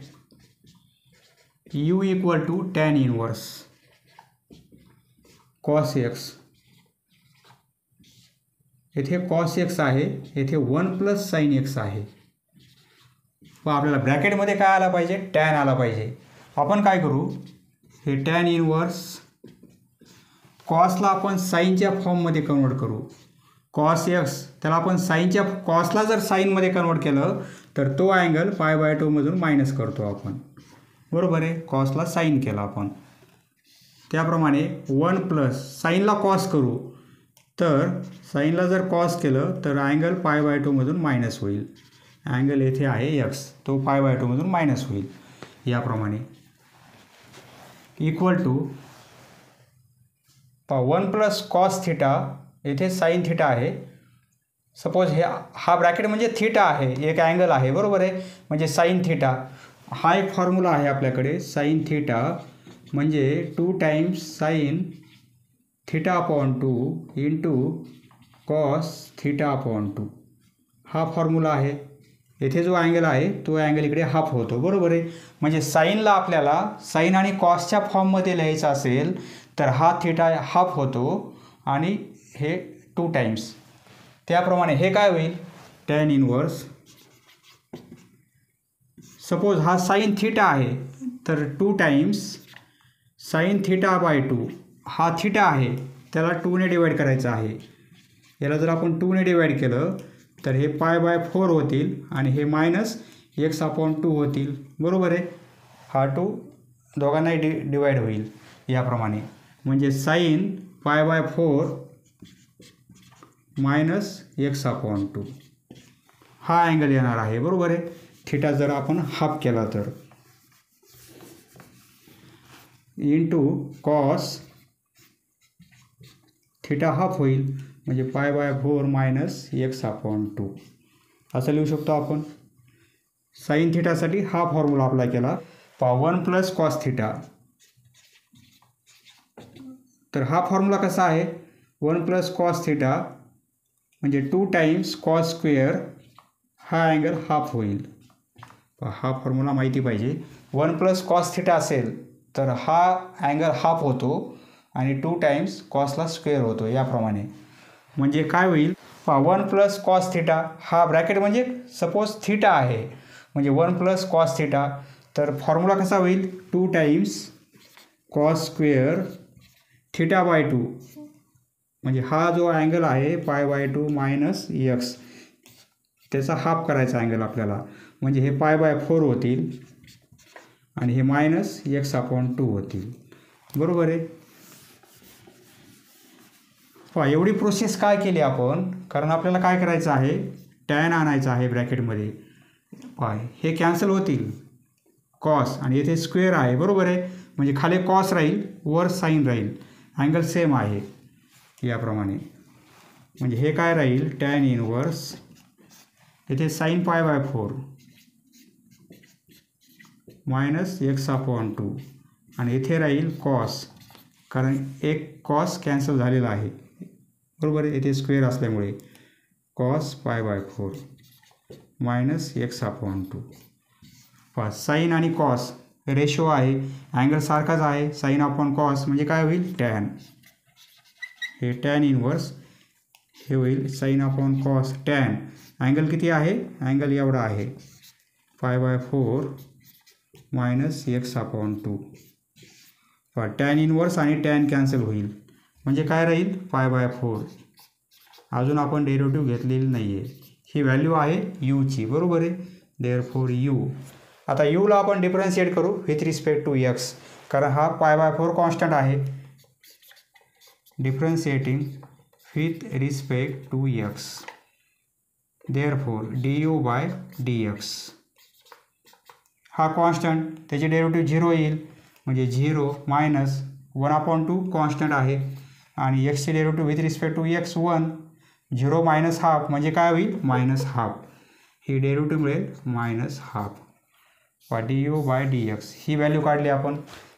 u equal to tan inverse cos x. येथे cos x आहे, येथे 1 प्लस sin x आहे. व आपल्याला ब्रॅकेटमध्ये काय आला पाहिजे tan आला पाहिजे. आपण काय करू हे tan इनवर्स कॉसला आपण साईनच्या फॉर्ममध्ये कन्वर्ट करू. cos x त्याला आपण साईनच्या कॉसला जर साईनमध्ये कन्वर्ट केलं तर तो अँगल π/2 मधून मायनस करतो आपण बरोबर आहे. कॉसला साईन केला आपण. त्याप्रमाणे 1 प्लस साईनला कॉस करू तर साईनला जर कॉस केलं तर अँगल π/2 मधून मायनस होईल. अँगल येथे आहे x, तो π/2 मधून मायनस होईल. याप्रमाणे equal to 1 plus cos theta, येथे साईन थिटा आहे. सपोज हा ब्रॅकेट म्हणजे थिटा आहे, एक अँगल आहे बरोबर आहे. म्हणजे साईन थिटा हा एक फॉर्म्युला आहे आपल्याकडे. साईन थिटा म्हणजे 2 times sine theta upon 2 into cos theta upon 2 हा फॉर्म्युला आहे. येथे जो अँगल आहे तो अँगल इकडे हाफ होतो बरोबर आहे. म्हणजे साईनला आपल्याला साईन आणि कॉसच्या फॉर्ममध्ये लिहायचं असेल तर हा थिटा हाफ होतो आणि हे 2 टाइम्स. त्याप्रमाणे हे काय होईल tan इनवर्स. सपोज हा साईन थिटा आहे तर 2 टाइम्स साईन थिटा/2 हा थिटा आहे त्याला 2 ने डिवाईड करायचं आहे. याला जर आपण 2 ने डिवाईड केलं तर हे π/4 होतील आणि हे मायनस x/2 होतील बरोबर आहे. हा 2 दोघांनाही डिवाईड होईल याप्रमाणे. म्हणजे साईन π/4 मायनस x/2 हा अँगल येणार आहे बरोबर आहे. थिटा जर आपण हाफ केला तर इंटू कॉस थिटा हाफ होईल म्हणजे π/4 मायनस x/2 असं लिहू शकतो आपण. साईन थिटासाठी हा फॉर्म्युला अप्लाय केला. पहा 1 प्लस कॉस थिटा. तर हा फॉर्म्युला कसा आहे, 1 प्लस कॉस थिटा म्हणजे 2 टाइम्स कॉस स्क्वेअर, हा अँगल हाफ होईल. हा फॉर्म्युला माहिती पाहिजे. 1 प्लस कॉस थिटा असेल तर हा अँगल हाफ होतो आणि 2 टाइम्स कॉसला स्क्वेअर होतो याप्रमाणे. म्हणजे काय होईल, 1 प्लस कॉस थिटा, हा ब्रॅकेट म्हणजे सपोज थिटा आहे म्हणजे 1 प्लस कॉस थिटा. तर फॉर्म्युला कसा होईल, 2 times cos square theta by 2 म्हणजे हा जो अँगल आहे π/2 मायनस एक्स, त्याचा हाफ करायचा अँगल आपल्याला, म्हणजे हे π/4 होतील आणि हे मायनस x/2 होतील. बरोबर आहे. पहा एवढी प्रोसेस काय केली आपण, कारण आपल्याला काय करायचं आहे, टॅन आणायचं आहे ब्रॅकेटमध्ये. पहा हे कॅन्सल होतील कॉस आणि येथे स्क्वेअर आहे. बरोबर आहे. म्हणजे खाली कॉस राहील, वर साईन राहील, अँगल सेम आहे याप्रमाणे. म्हणजे हे काय राहील, टॅन इनवर्स, येथे साईन π/4 मायनस x/2 आणि इथे राहील कॉस, कारण एक कॉस कॅन्सल झालेला आहे. बरोबर आहे. येथे स्क्वेअर असल्यामुळे कॉस π/4 मायनस x/2. पहा साईन आणि कॉस रेशो आहे, अँगल सारखाच आहे, साईन अपॉन कॉस म्हणजे काय होईल, टॅन. हे टॅन इनवर्स, हे होईल sine upon cos tan. Angle किती आहे, अँगल एवढा आहे π/4 मायनस x/2. पहा टॅन इनवर्स आणि टॅन कॅन्सल होईल म्हणजे काय राहील, π/4. अजून आपण डेरिव्हेटिव्ह घेतलेली नाही आहे, ही व्हॅल्यू आहे यूची. बरोबर आहे. Therefore you. आता यूला आपण डिफरन्शिएट करू विथ रिस्पेक्ट टू एक्स, कारण हा π/4 कॉन्स्टंट आहे. Differentiating with respect to x, therefore du/dx. हा कॉन्स्टंट, त्याचे डेरिव्हेटिव्ह 0 येईल म्हणजे 0 मायनस 1/2 कॉन्स्टंट आहे आणि एक्सचे derivative with respect to x 1, 0 minus half म्हणजे काय होईल, मायनस हाफ. ही डेरिव्हेटिव्ह मिळेल मायनस हाफ. du/dx ही व्हॅल्यू काढली आपण.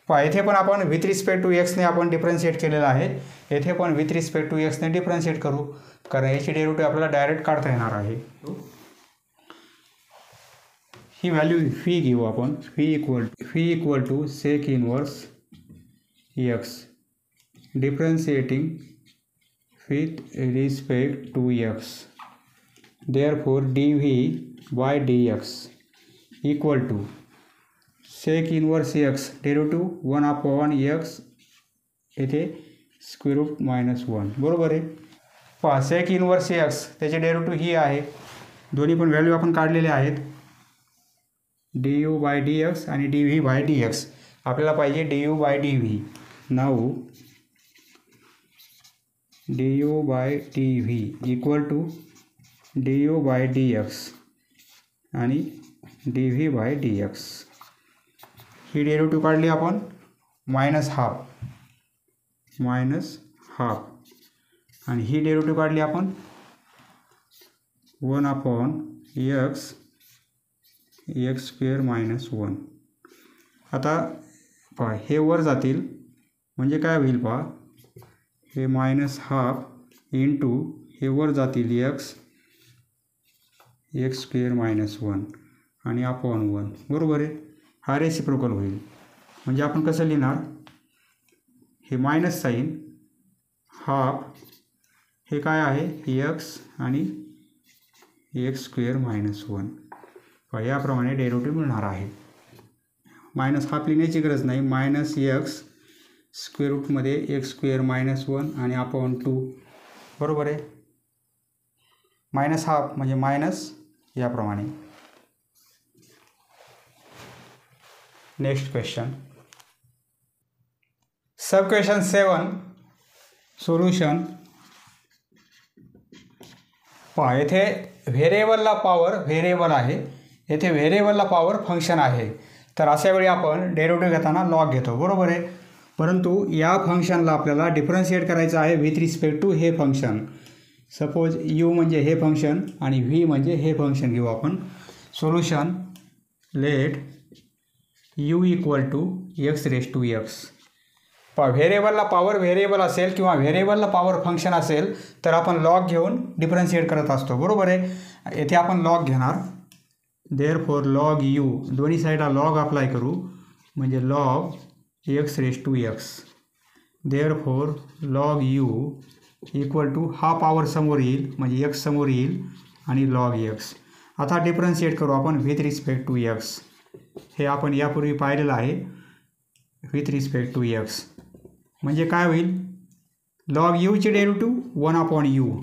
पहा येथे पण आपण विथ रिस्पेक्ट टू एक्सने आपण डिफरन्शिएट केलेलं आहे, येथे पण विथ रिस्पेक्ट टू एक्सने डिफरन्शिएट करू, कारण याची डेरिव्हेटिव्ह आपल्याला डायरेक्ट काढता येणार आहे. ही व्हॅल्यू फी घेऊ आपण. Phi equal to sec inverse x differentiating with respect to x, therefore dv/dx equal to sec inverse x derivative 1/x, येथे स्क्वेअर रूट -1. बरोबर आहे. पहा सेक इनवर्स एक्स, त्याचे डेरिव्हेटिव्ह ही आहे, दोन्ही पण व्हॅल्यू आपण काढलेले आहेत, du/dx आणि dv/dx. आपल्याला पाहिजे du/dv. Now du/dv equal to du/dx आणि dv/dx. ही डेरिव्हेटिव्ह काढली आपण, मायनस हाफ आणि ही डेरिव्हेटिव्ह काढली आपण 1/x x² - 1. आता पहा हे वर जातील म्हणजे काय होईल, पहा हे -हाफ इंटू हे वर जातील x² - 1 आणि अपॉन 1. बरोबर आहे. हा रेसिप्रोकल होईल म्हणजे आपण कसं लिहिणार, हे मायनस साईन हाफ, हे काय आहे x आणि x² - 1. याप्रमाणे डेरिव्हेटिव्ह मिळणार आहे. मायनस हाफ लिहिण्याची गरज नाही, -x स्क्वेअर रूटमध्ये x² - 1 आणि अपॉन 2. बरोबर आहे. मायनस हाफ म्हणजे मायनस याप्रमाणे. Next question, sub question 7 solution. पहा येथे व्हेरिएबलला पॉवर व्हेरिएबल आहे, येथे व्हेरिएबलला पॉवर फंक्शन आहे. तर अशा वेळी आपण डेरिव्हेटिव्ह घेताना लॉग घेतो. बरोबर आहे. परंतु या फंक्शनला आपल्याला डिफरन्शिएट करायचं आहे विथ रिस्पेक्ट टू हे फंक्शन. सपोज u म्हणजे हे फंक्शन आणि v म्हणजे हे फंक्शन घेऊ आपण. Solution let u equal to x raise to x. व्हेरिएबलला पॉवर व्हेरिएबल असेल किंवा व्हेरिएबलला पॉवर फंक्शन असेल तर आपण लॉग घेऊन डिफरन्शिएट करत असतो, बरोबर आहे. येथे आपण लॉग घेणार. देअरफॉर लॉग u, दोन्ही साईडला लॉग अप्लाय करू म्हणजे log x raise to x. Therefore log u equal to हा पॉवर समोर येईल म्हणजे एक्स समोर येईल आणि लॉग एक्स. आता डिफरन्शिएट करू आपण विथ रिस्पेक्ट टू एक्स. हे आपण यापूर्वी पाहिलेलं आहे. विथ रिस्पेक्ट टू एक्स म्हणजे काय होईल, लॉग यूची डेरिव्हेटिव्ह 1/u,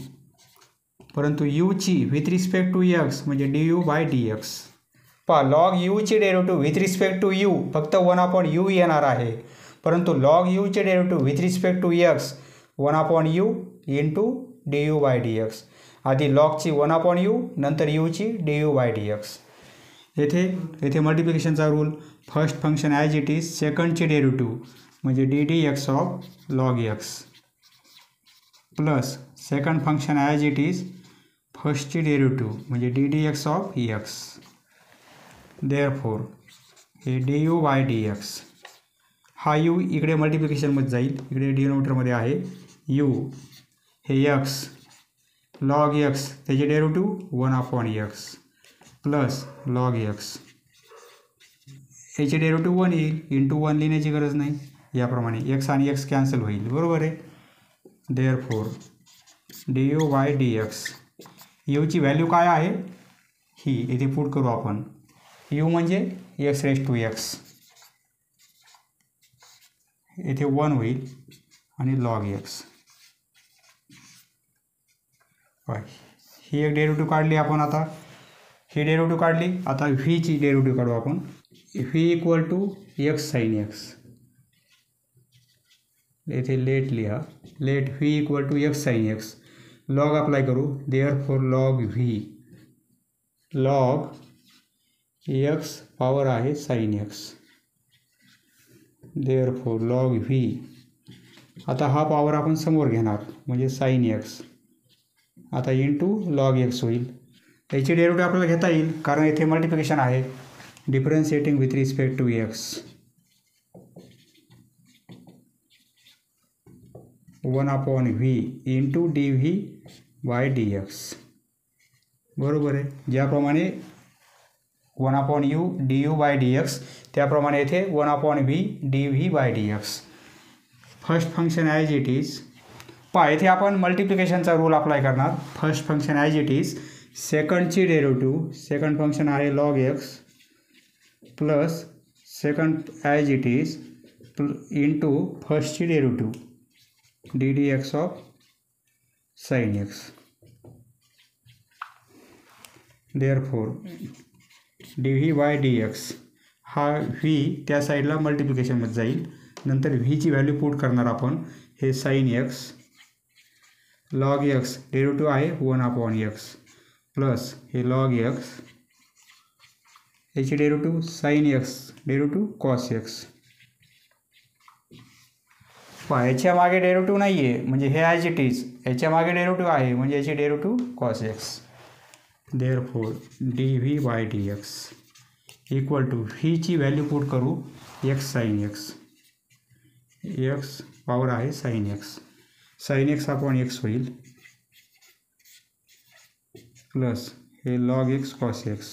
परंतु यूची विथ रिस्पेक्ट टू एक्स म्हणजे du/dx. लॉग यूची derivative with respect to u फक्त 1/u येणार आहे, परंतु लॉग यूचे derivative with respect to x 1/u into du/dx. आधी लॉगची 1/u नंतर यूची du/dx. येथे मल्टिप्लिकेशनचा rule, first function as it is सेकंडची डेरिव्हेटिव्ह म्हणजे ddx of log x plus second function as it is फर्स्टची डेरिव्हेटिव्ह म्हणजे ddx ऑफ एक्स. देअरफॉर हे du/dx. हा u इकडे मल्टिप्लिकेशनमध्ये जाईल, इकडे डिनोमिनेटरमध्ये आहे u, हे x लॉग एक्स त्याचे derivative 1/x plus log x. याचे डेरिव्हेटिव्ह 1 येईल, इंटू 1 लिहिण्याची गरज नाही, याप्रमाणे एक्स आणि एक्स कॅन्सल होईल, बरोबर आहे. Therefore du/dx. यूची व्हॅल्यू काय आहे ही येथे पुट करू आपण. यू म्हणजे एक्स रेस टू एक्स, येथे 1 होईल आणि लॉग एक्स. ही एक डेरिव्हेटिव्ह काढली आपण. आता ही डेरिव्हेटिव्ह काढली. आता व्हीची डेरिव्हेटिव्ह काढू आपण. V equal to x sine x. येथे लेट लिहा, let v equal to x sine x. Log apply करू. Therefore log v, log x power आहे sine x. Therefore log v. आता हा पॉवर आपण समोर घेणार म्हणजे साईन एक्स. आता इंटू लॉग एक्स होईल. याची डेरिव्हेटिव्ह आपल्याला घेता येईल कारण येथे मल्टिप्लिकेशन आहे. Differentiating with respect to x 1/v into dv/dx. बरोबर आहे. ज्याप्रमाणे 1/u du/dx त्याप्रमाणे येथे 1/v dv/dx. First function as it is. येथे आपण मल्टिप्लिकेशनचा रूल अप्लाय करणार. First function as it is सेकंडची डेरिव्हेटिव्ह, सेकंड फंक्शन आहे log x plus second as it is into फर्स्टची derivative ddx of sine x. Therefore dv/dx. हा V त्या साईडला मल्टिप्लिकेशनमध्ये जाईल. नंतर व्हीची व्हॅल्यू पुट करणार आपण. हे sine x log x derivative आहे 1/x प्लस हे लॉग एक्स याची derivative sine x derivative cos x. याच्या मागे डेरिव्हेटिव्ह नाही आहे म्हणजे हे ॲज इट इज. याच्या मागे डेरिव्हेटिव्ह आहे म्हणजे याची derivative cos x. Therefore dv/dx equal to व्हीची व्हॅल्यू पुट करू x sine x. X power आहे sine x. Sine x upon x होईल प्लस हे log x cos x,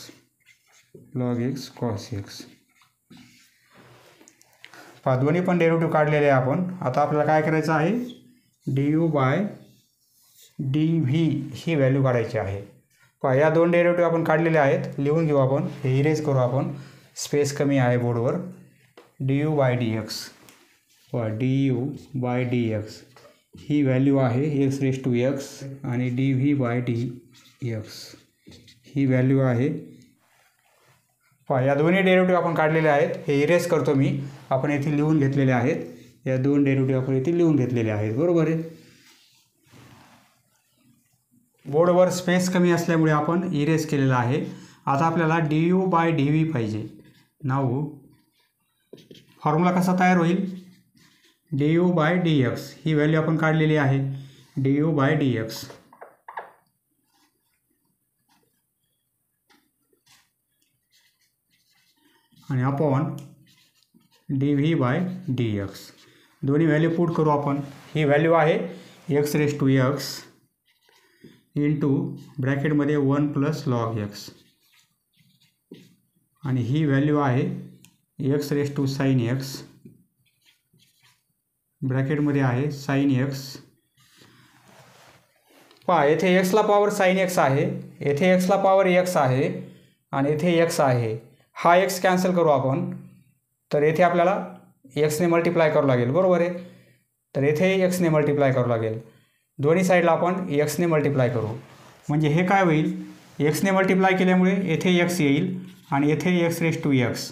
log x cos x. दोन्ही पण डेरिव्हेटिव्ह काढलेले आहे आपण. आता आपल्याला काय करायचं आहे, du/dv ही व्हॅल्यू काढायची आहे. या दोन डेरिव्हेटिव्ह आपण काढलेले आहेत, लिहून घेऊ आपण. हे इरेज करू आपण, स्पेस कमी आहे बोर्डवर. du/dx du/dx ही व्हॅल्यू आहे एक्स रेस टू एक्स आणि dv/dx ही व्हॅल्यू आहे. या दोन्ही डेरिव्हेटिव्ह आपण काढलेले आहेत. हे इरेज करतो मी. आपण येथे लिहून घेतलेले आहेत. या दोन डेरिव्हेटिव्ह आपण येथे लिहून घेतलेले आहेत, बरोबर आहे. बोर्डवर स्पेस कमी असल्यामुळे आपण इरेज केलेला आहे. आता आपल्याला du/dv पाहिजे. नाऊ फॉर्म्युला कसा तयार होईल, du/dx ही व्हॅल्यू आपण काढलेली आहे. du/dx आणि अपॉन dv/dx. दोन्ही व्हॅल्यू पुट करू आपण. ही व्हॅल्यू आहे x⁻x इंटू ब्रॅकेटमध्ये 1 + log x आणि ही व्हॅल्यू आहे x⁻sin x ब्रॅकेटमध्ये आहे sin x. पहा येथे एक्सला पॉवर sin x आहे, येथे एक्सला पॉवर x आहे आणि येथे x आहे. हा x कॅन्सल करू आपण, तर येथे आपल्याला x ने मल्टिप्लाय करावं लागेल, बरोबर आहे. तर येथे x ने मल्टिप्लाय करावं लागेल. दोन्ही साईडला आपण x ने मल्टिप्लाय करू. म्हणजे हे काय होईल, x ने मल्टिप्लाय केल्यामुळे येथे x येईल आणि येथे x⁻x.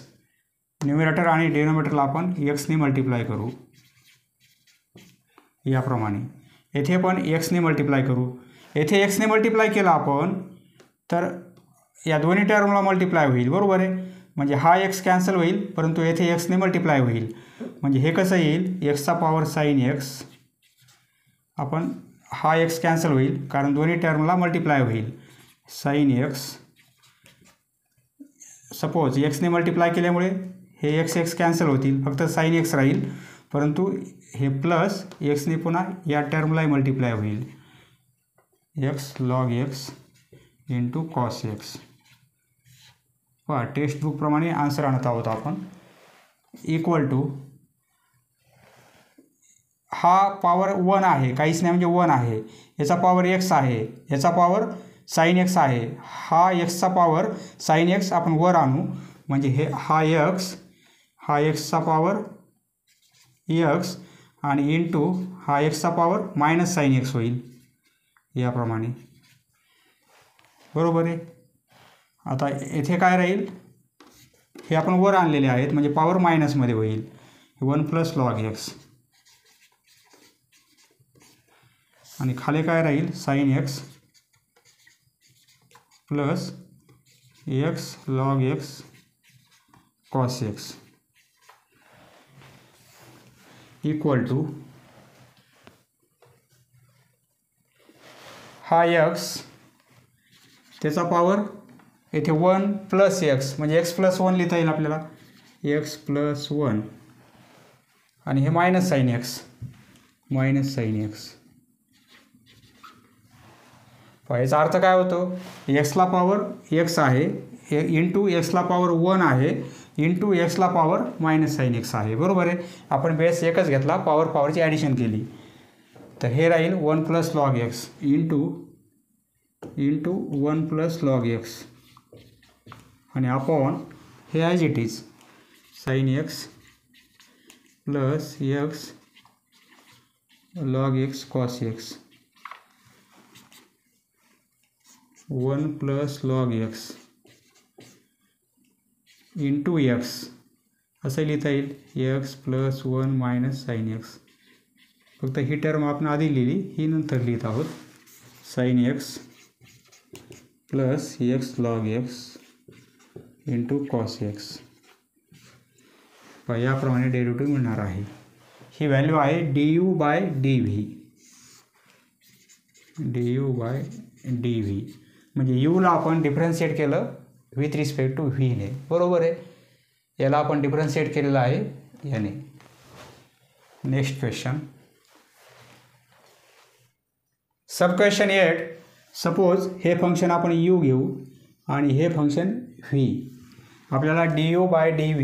न्यूमरेटर आणि डिनोमिनेटरला आपण x ने मल्टिप्लाय करू याप्रमाणे. येथे पण x ने मल्टिप्लाय करू. येथे x ने मल्टिप्लाय केला आपण तर या दोन्ही टर्मला मल्टिप्लाय होईल, बरोबर आहे. म्हणजे हा x कॅन्सल होईल, परंतु येथे x ने मल्टिप्लाय होईल. म्हणजे हे कसं येईल, x⁻sin x. आपण हा x कॅन्सल होईल कारण दोन्ही टर्मला मल्टिप्लाय होईल. sin x. सपोज x ने मल्टिप्लाय केल्यामुळे हे x कॅन्सल होतील, फक्त sin x राहील, परंतु हे प्लस x ने पुन्हा या टर्मलाही मल्टिप्लाय होईल. x log x into cos x. पहा टेक्स्टबुकप्रमाणे आन्सर आणत आहोत आपण. इक्वल टू हा पॉवर 1 आहे, काहीच नाही म्हणजे 1 आहे. याचा पॉवर x आहे, याचा पॉवर sin x आहे. हा xचा पॉवर sin x आपण वर आणू, म्हणजे हे हा xचा पॉवर x आणि इंटू हा xचा पॉवर -sin x होईल याप्रमाणे, बरोबर आहे. आता येथे काय राहील, हे आपण वर आणलेले आहेत म्हणजे पॉवर मायनसमध्ये होईल. 1 + log x आणि खाली काय राहील, sin x plus x log x cos x equal to हा x त्याचा पॉवर येथे 1 + x म्हणजे x + 1 लिहिता येईल आपल्याला, x + 1 आणि हे -sin x. याचा अर्थ काय होतो, एक्सला पॉवर x आहे इंटू एक्सला पॉवर 1 आहे इंटू एक्सला पॉवर -sin x आहे, बरोबर आहे. आपण बेस एकच घेतला, पॉवरची ॲडिशन केली, तर हे राहील 1 + log x into 1 + log x आणि अपॉन हे as it is sin x plus x log x cos x 1 + log x into x असं लिहिता येईल, x + 1 -sin x. फक्त ही टर्म आपण आधी लिहिली, ही नंतर लिहित आहोत. sin x plus x log x into cos x. याप्रमाणे डेरिव्हेटिव्ह मिळणार आहे. ही व्हॅल्यू आहे du/dv. म्हणजे यूला आपण डिफरन्शिएट केलं विथ रिस्पेक्ट टू व्ही ने, बरोबर आहे. याला आपण डिफरन्शिएट केलेलं आहे याने. Next question, sub question 8. Suppose हे फंक्शन आपण u घेऊ आणि हे फंक्शन v. आपल्याला du/dv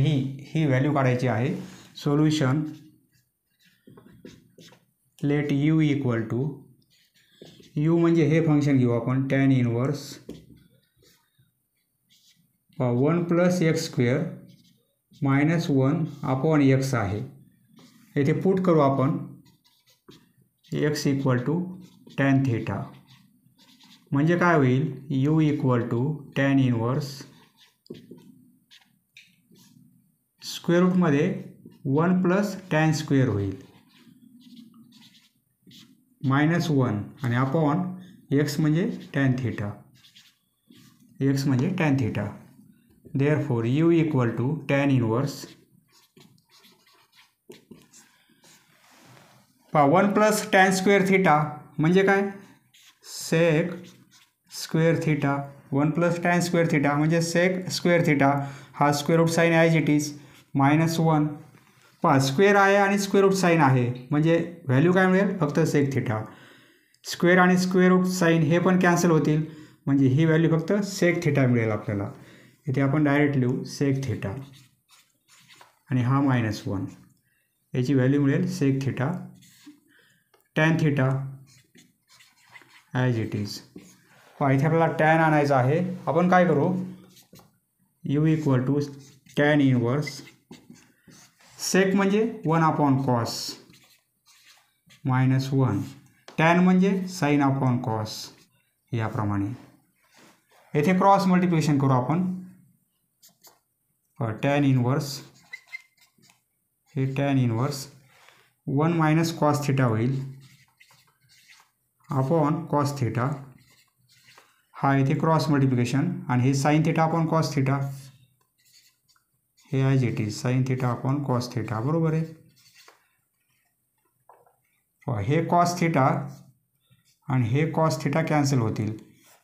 ही व्हॅल्यू काढायची आहे. Solution, let u equal to u म्हणजे हे फंक्शन घेऊ आपण tan inverse 1 + x² - 1 upon x आहे. येथे पुट करू आपण x इक्वल टू tan θ. म्हणजे काय होईल, u equal to tan inverse square रूटमध्ये 1 + tan² होईल -1 आणि अपॉन x म्हणजे tan θ. Therefore u equal to tan inverse 1 + tan² θ म्हणजे काय, sec² θ. 1 + tan² θ म्हणजे sec² θ हा square root sign as it is -1. पहा स्क्वेअर आहे आणि स्क्वेअर रूट साईन आहे म्हणजे व्हॅल्यू काय मिळेल फक्त सेक थिटा. स्क्वेअर आणि स्क्वेअर रूट साईन हे पण कॅन्सल होतील म्हणजे ही व्हॅल्यू फक्त सेक थिटा मिळेल आपल्याला. इथे आपण डायरेक्ट लिहू सेक थिटा आणि हा -1 याची व्हॅल्यू मिळेल sec theta tan theta as it is. पहा इथे आपल्याला टॅन आणायचं आहे. आपण काय करू u = टॅन इनवर्स सेक म्हणजे 1/cos -1 टॅन म्हणजे साइन अपॉन कॉस याप्रमाणे. येथे क्रॉस मल्टिप्लिकेशन करू आपण. टॅन इनवर्स हे टॅन इनवर्स 1 - cos थिटा होईल अपॉन कॉस थिटा. हा इथे क्रॉस मल्टिप्लिकेशन आणि हे sine theta upon cos theta हे as it is sine theta upon cos theta बरोबर आहे. हे कॉस थिटा आणि हे कॉस थिटा कॅन्सल होतील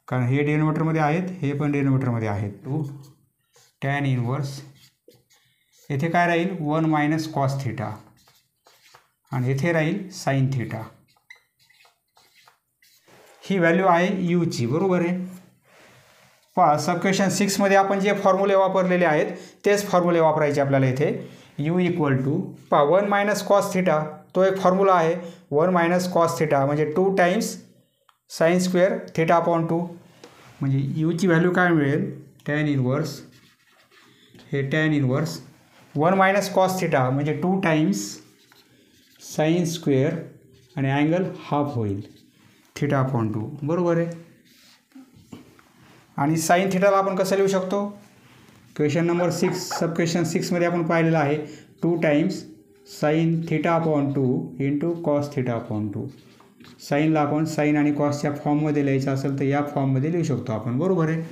कारण हे डिनोमिनेटरमध्ये आहेत हे पण डिनोमिनेटरमध्ये आहेत. टू टॅन इनवर्स येथे काय राहील 1 - cos थिटा आणि येथे राहील साइन थिटा. ही व्हॅल्यू आहे यूची बरोबर आहे. पहा सबक्वेशन 6 मध्ये आपण जे फॉर्म्युले वापरलेले आहेत तेच फॉर्म्युले वापरायचे आपल्याला इथे. u = पहा 1 - cos थिटा तो एक फॉर्म्युला आहे. 1 - cos थिटा म्हणजे 2 times sign square theta upon 2 म्हणजे यूची व्हॅल्यू काय मिळेल टॅन इनवर्स हे टॅन इनवर्स 1 - cos थिटा म्हणजे 2 टाइम्स साइन स्क्वेअर आणि अँगल हाफ होईल थिटा अपॉन 2 बरोबर आहे. आणि साइन थिटाला आपण कसं लिहू शकतो क्वेश्चन नंबर 6 सब क्वेश्चन 6 मध्ये आपण पाहिलेलं आहे 2 times sign theta upon 2 into cos theta upon 2. साईनला आपण साइन आणि कॉसच्या फॉर्ममध्ये लिहायचं असेल तर या फॉर्ममध्ये लिहू शकतो आपण बरोबर आहे.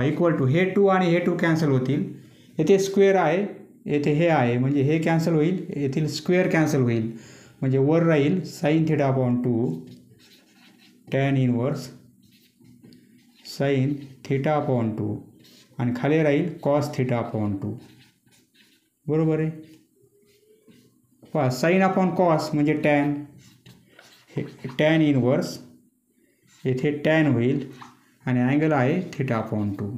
इक्वल टू हे 2 आणि हे 2 कॅन्सल होतील. येथे स्क्वेअर आहे येथे हे आहे म्हणजे हे कॅन्सल होईल येथील स्क्वेअर कॅन्सल होईल म्हणजे वर राहील sine theta upon 2 tan inverse sine theta upon 2 आणि खाली राहील कॉस थिटा अपॉन 2 बरोबर आहे. पहा साइन अपॉन कॉस म्हणजे टॅन हे टॅन इनवर्स येथे टॅन होईल आणि अँगल आहे थिटा अपॉन 2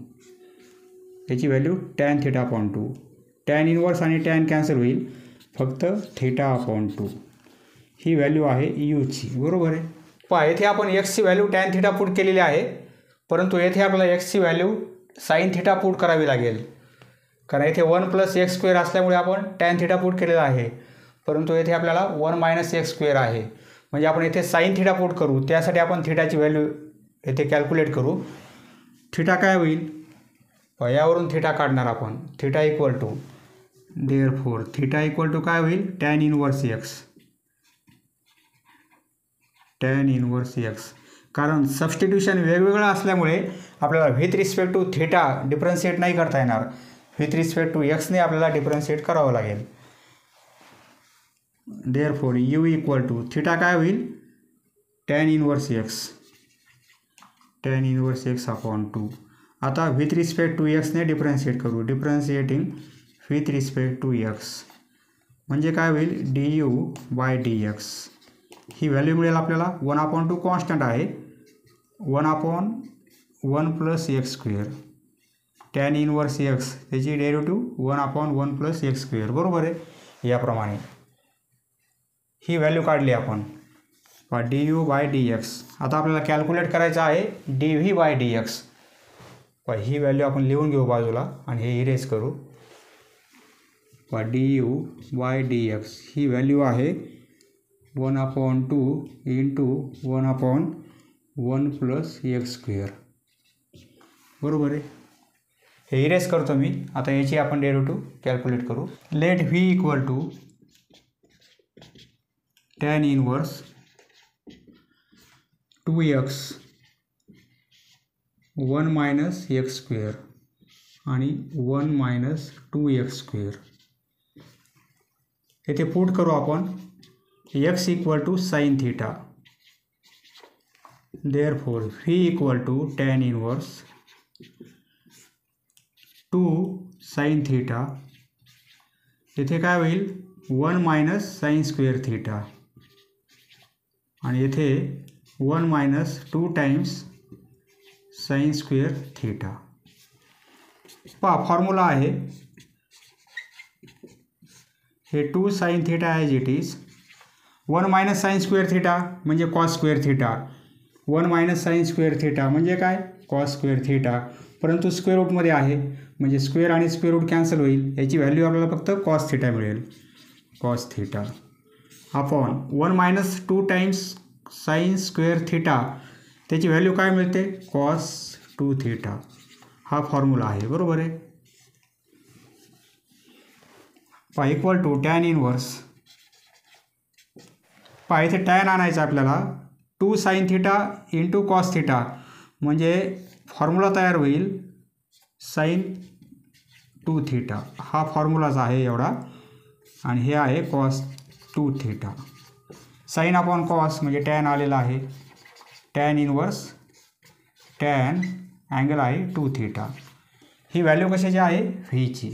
याची value tan theta upon 2. Tan inverse आणि टॅन कॅन्सल होईल फक्त थिटा अपॉन 2 ही व्हॅल्यू आहे यूची बरोबर आहे. पहा येथे आपण एक्सची व्हॅल्यू टॅन थिटा पुट केलेली आहे परंतु येथे आपल्याला एक्सची व्हॅल्यू साइन थिटा पुट करावी लागेल कारण येथे 1 + x² असल्यामुळे आपण टॅन थिटा पुट केलेला आहे परंतु येथे आपल्याला 1 - x² आहे म्हणजे आपण येथे साइन थिटा पुट करू. त्यासाठी आपण थिटाची व्हॅल्यू येथे कॅल्क्युलेट करू. थिटा काय होईल यावरून थिटा काढणार आपण. थिटा = देअरफॉर थिटा = काय होईल tan inverse x tan inverse x कारण सबस्टिट्यूशन वेगवेगळं असल्यामुळे आपल्याला with respect to theta differentiate नाही करता येणार. विथ रिस्पेक्ट टू एक्सने आपल्याला डिफरन्शिएट करावं लागेल. देअरफॉर u = थिटा काय होईल टॅन इनवर्स x अपॉन 2. आता विथ रिस्पेक्ट टू एक्सने डिफरन्शिएट करू. Differentiating with respect to x म्हणजे काय होईल du/dx. ही व्हॅल्यू मिळेल आपल्याला 1/2 कॉन्स्टंट आहे 1/1 + x². टॅन इनवर्स x त्याची डेरिव्हेटिव्ह 1/1 + x² बरोबर आहे. याप्रमाणे ही व्हॅल्यू काढली आपण du/dx. आता आपल्याला कॅल्क्युलेट करायचं आहे dv/dx. ही व्हॅल्यू आपण लिहून घेऊ बाजूला आणि हे इरेज करू. du/dx ही व्हॅल्यू आहे 1/2 इंटू 1/1 + x² बरोबर आहे. हे इरेज करतो मी. आता याची आपण डेरिव्हेटिव्ह कॅल्क्युलेट करू. Let v = tan inverse 2x 1 - x² आणि 1 - 2x². येथे पुट करू आपण x = sine theta. Therefore v = tan inverse sin theta, येथे काय होईल 1 - sin स्क्वेअर थीटा आणि येथे 1 - 2 टाइम्स sin स्क्वेअर थीटा. पहा फॉर्म्युला आहे, हे 2 sin थीटा as it is. 1 - sin square theta म्हणजे cos square theta, 1 - sin square theta म्हणजे काय कॉस स्क्वेअर थीटा, परंतु स्क्वेअर रूटमध्ये आहे म्हणजे स्क्वेअर आणि स्क्वेअर रूट कॅन्सल होईल, याची व्हॅल्यू आपल्याला फक्त कॉस थीटा मिळेल. Cos theta upon 1 - 2 times sin square theta, त्याची व्हॅल्यू काय मिळते कॉस 2 थीटा. हा फॉर्म्युला आहे, बरोबर आहे. पहा इक्वल टू टॅन इनवर्स. पहा इथे टॅन आणायचं आपल्याला, 2 sin theta into cos theta म्हणजे फॉर्म्युला तयार होईल sin 2 थीटा. हा फॉर्म्युलाच आहे एवढा आणि हे आहे cos 2 theta. Sign upon cos म्हणजे टॅन आलेला आहे, टॅन इनवर्स टॅन अँगल आहे 2 थीटा. ही व्हॅल्यू कशाची आहे व्हीची,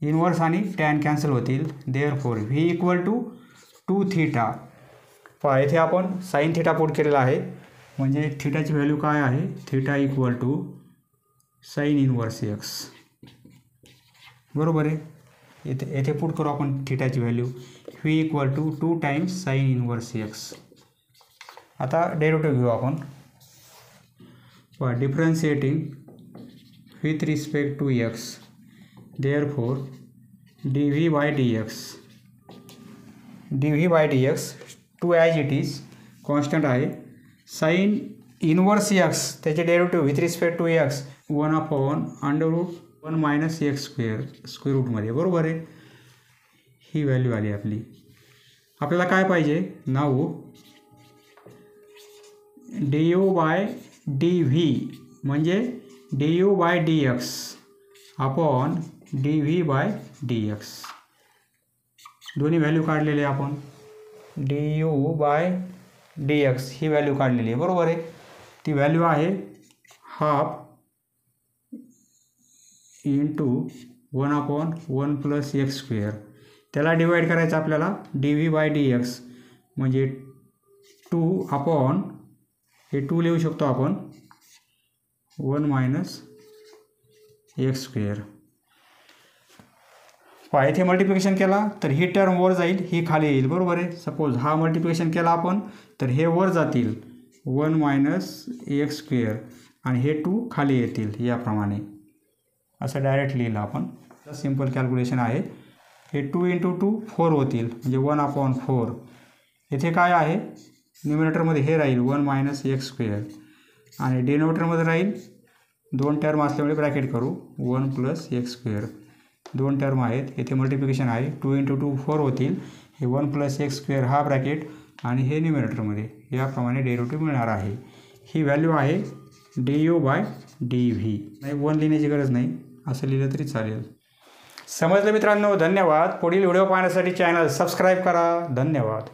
इनवर्स आणि टॅन कॅन्सल होतील, therefore v equal to 2 theta. पहा इथे आपण साइन थीटा पुट केलेला आहे म्हणजे थीटाची व्हॅल्यू काय आहे, theta equal to sine inverse x, बरोबर आहे. येथे पुट करू आपण थीटाची value, v equal to 2 times sine inverse x. आता डेरिव्हेटिव्ह घेऊ आपण. पहा differentiating with respect to x, therefore dv by dx, dv by dx 2 as it is constant आहे. साइन इनवर्स एक्स त्याचे derivative with respect to x 1/√1 - x square square रूटमध्ये, बरोबर आहे. ही व्हॅल्यू आली आपली. आपल्याला काय पाहिजे नाऊ du बाय dv म्हणजे du by dx upon dv by dx. दोन्ही व्हॅल्यू काढलेले आपण, du बाय dx ही व्हॅल्यू काढलेली आहे, बरोबर आहे. ती व्हॅल्यू आहे हाफ इंटू 1/1 + x स्क्वेअर. त्याला डिवाईड करायचं आपल्याला dv बाय dx म्हणजे 2 अपॉन हे 2 लिहू शकतो आपण 1 - x स्क्वेअर. पहा इथे मल्टिप्लिकेशन केला तर ही टर्म वर जाईल, ही खाली येईल, बरोबर आहे. सपोज हा मल्टिप्लिकेशन केला आपण तर हे वर जातील 1 - x स्क्वेअर आणि हे 2 खाली येतील, याप्रमाणे असं डायरेक्ट लिहिलं आपण. सिंपल कॅल्क्युलेशन आहे. हे 2 × 2 4 होतील म्हणजे 1/4. इथे काय आहे न्यूमरेटरमध्ये हे राहील 1 - x स्क्वेअर आणि डिनोमिनेटरमध्ये राहील 2 टर्म असल्यामुळे ब्रॅकेट करू 1 + x स्क्वेअर. 2 टर्म आहेत, येथे मल्टिप्लिकेशन आहे, 2 × 2 4 होतील, हे 1 + x स्क्वेअर हा ब्रॅकेट आणि हे न्यूमरेटरमध्ये, याप्रमाणे डेरिव्हेटिव्ह मिळणार आहे. ही व्हॅल्यू आहे du बाय dv. नाही 1 लिहिण्याची गरज नाही, असं लिहिलं तरी चालेल. समजलं मित्रांनो, धन्यवाद. पुढील व्हिडिओ पाहण्यासाठी चॅनल सबस्क्राईब करा. धन्यवाद.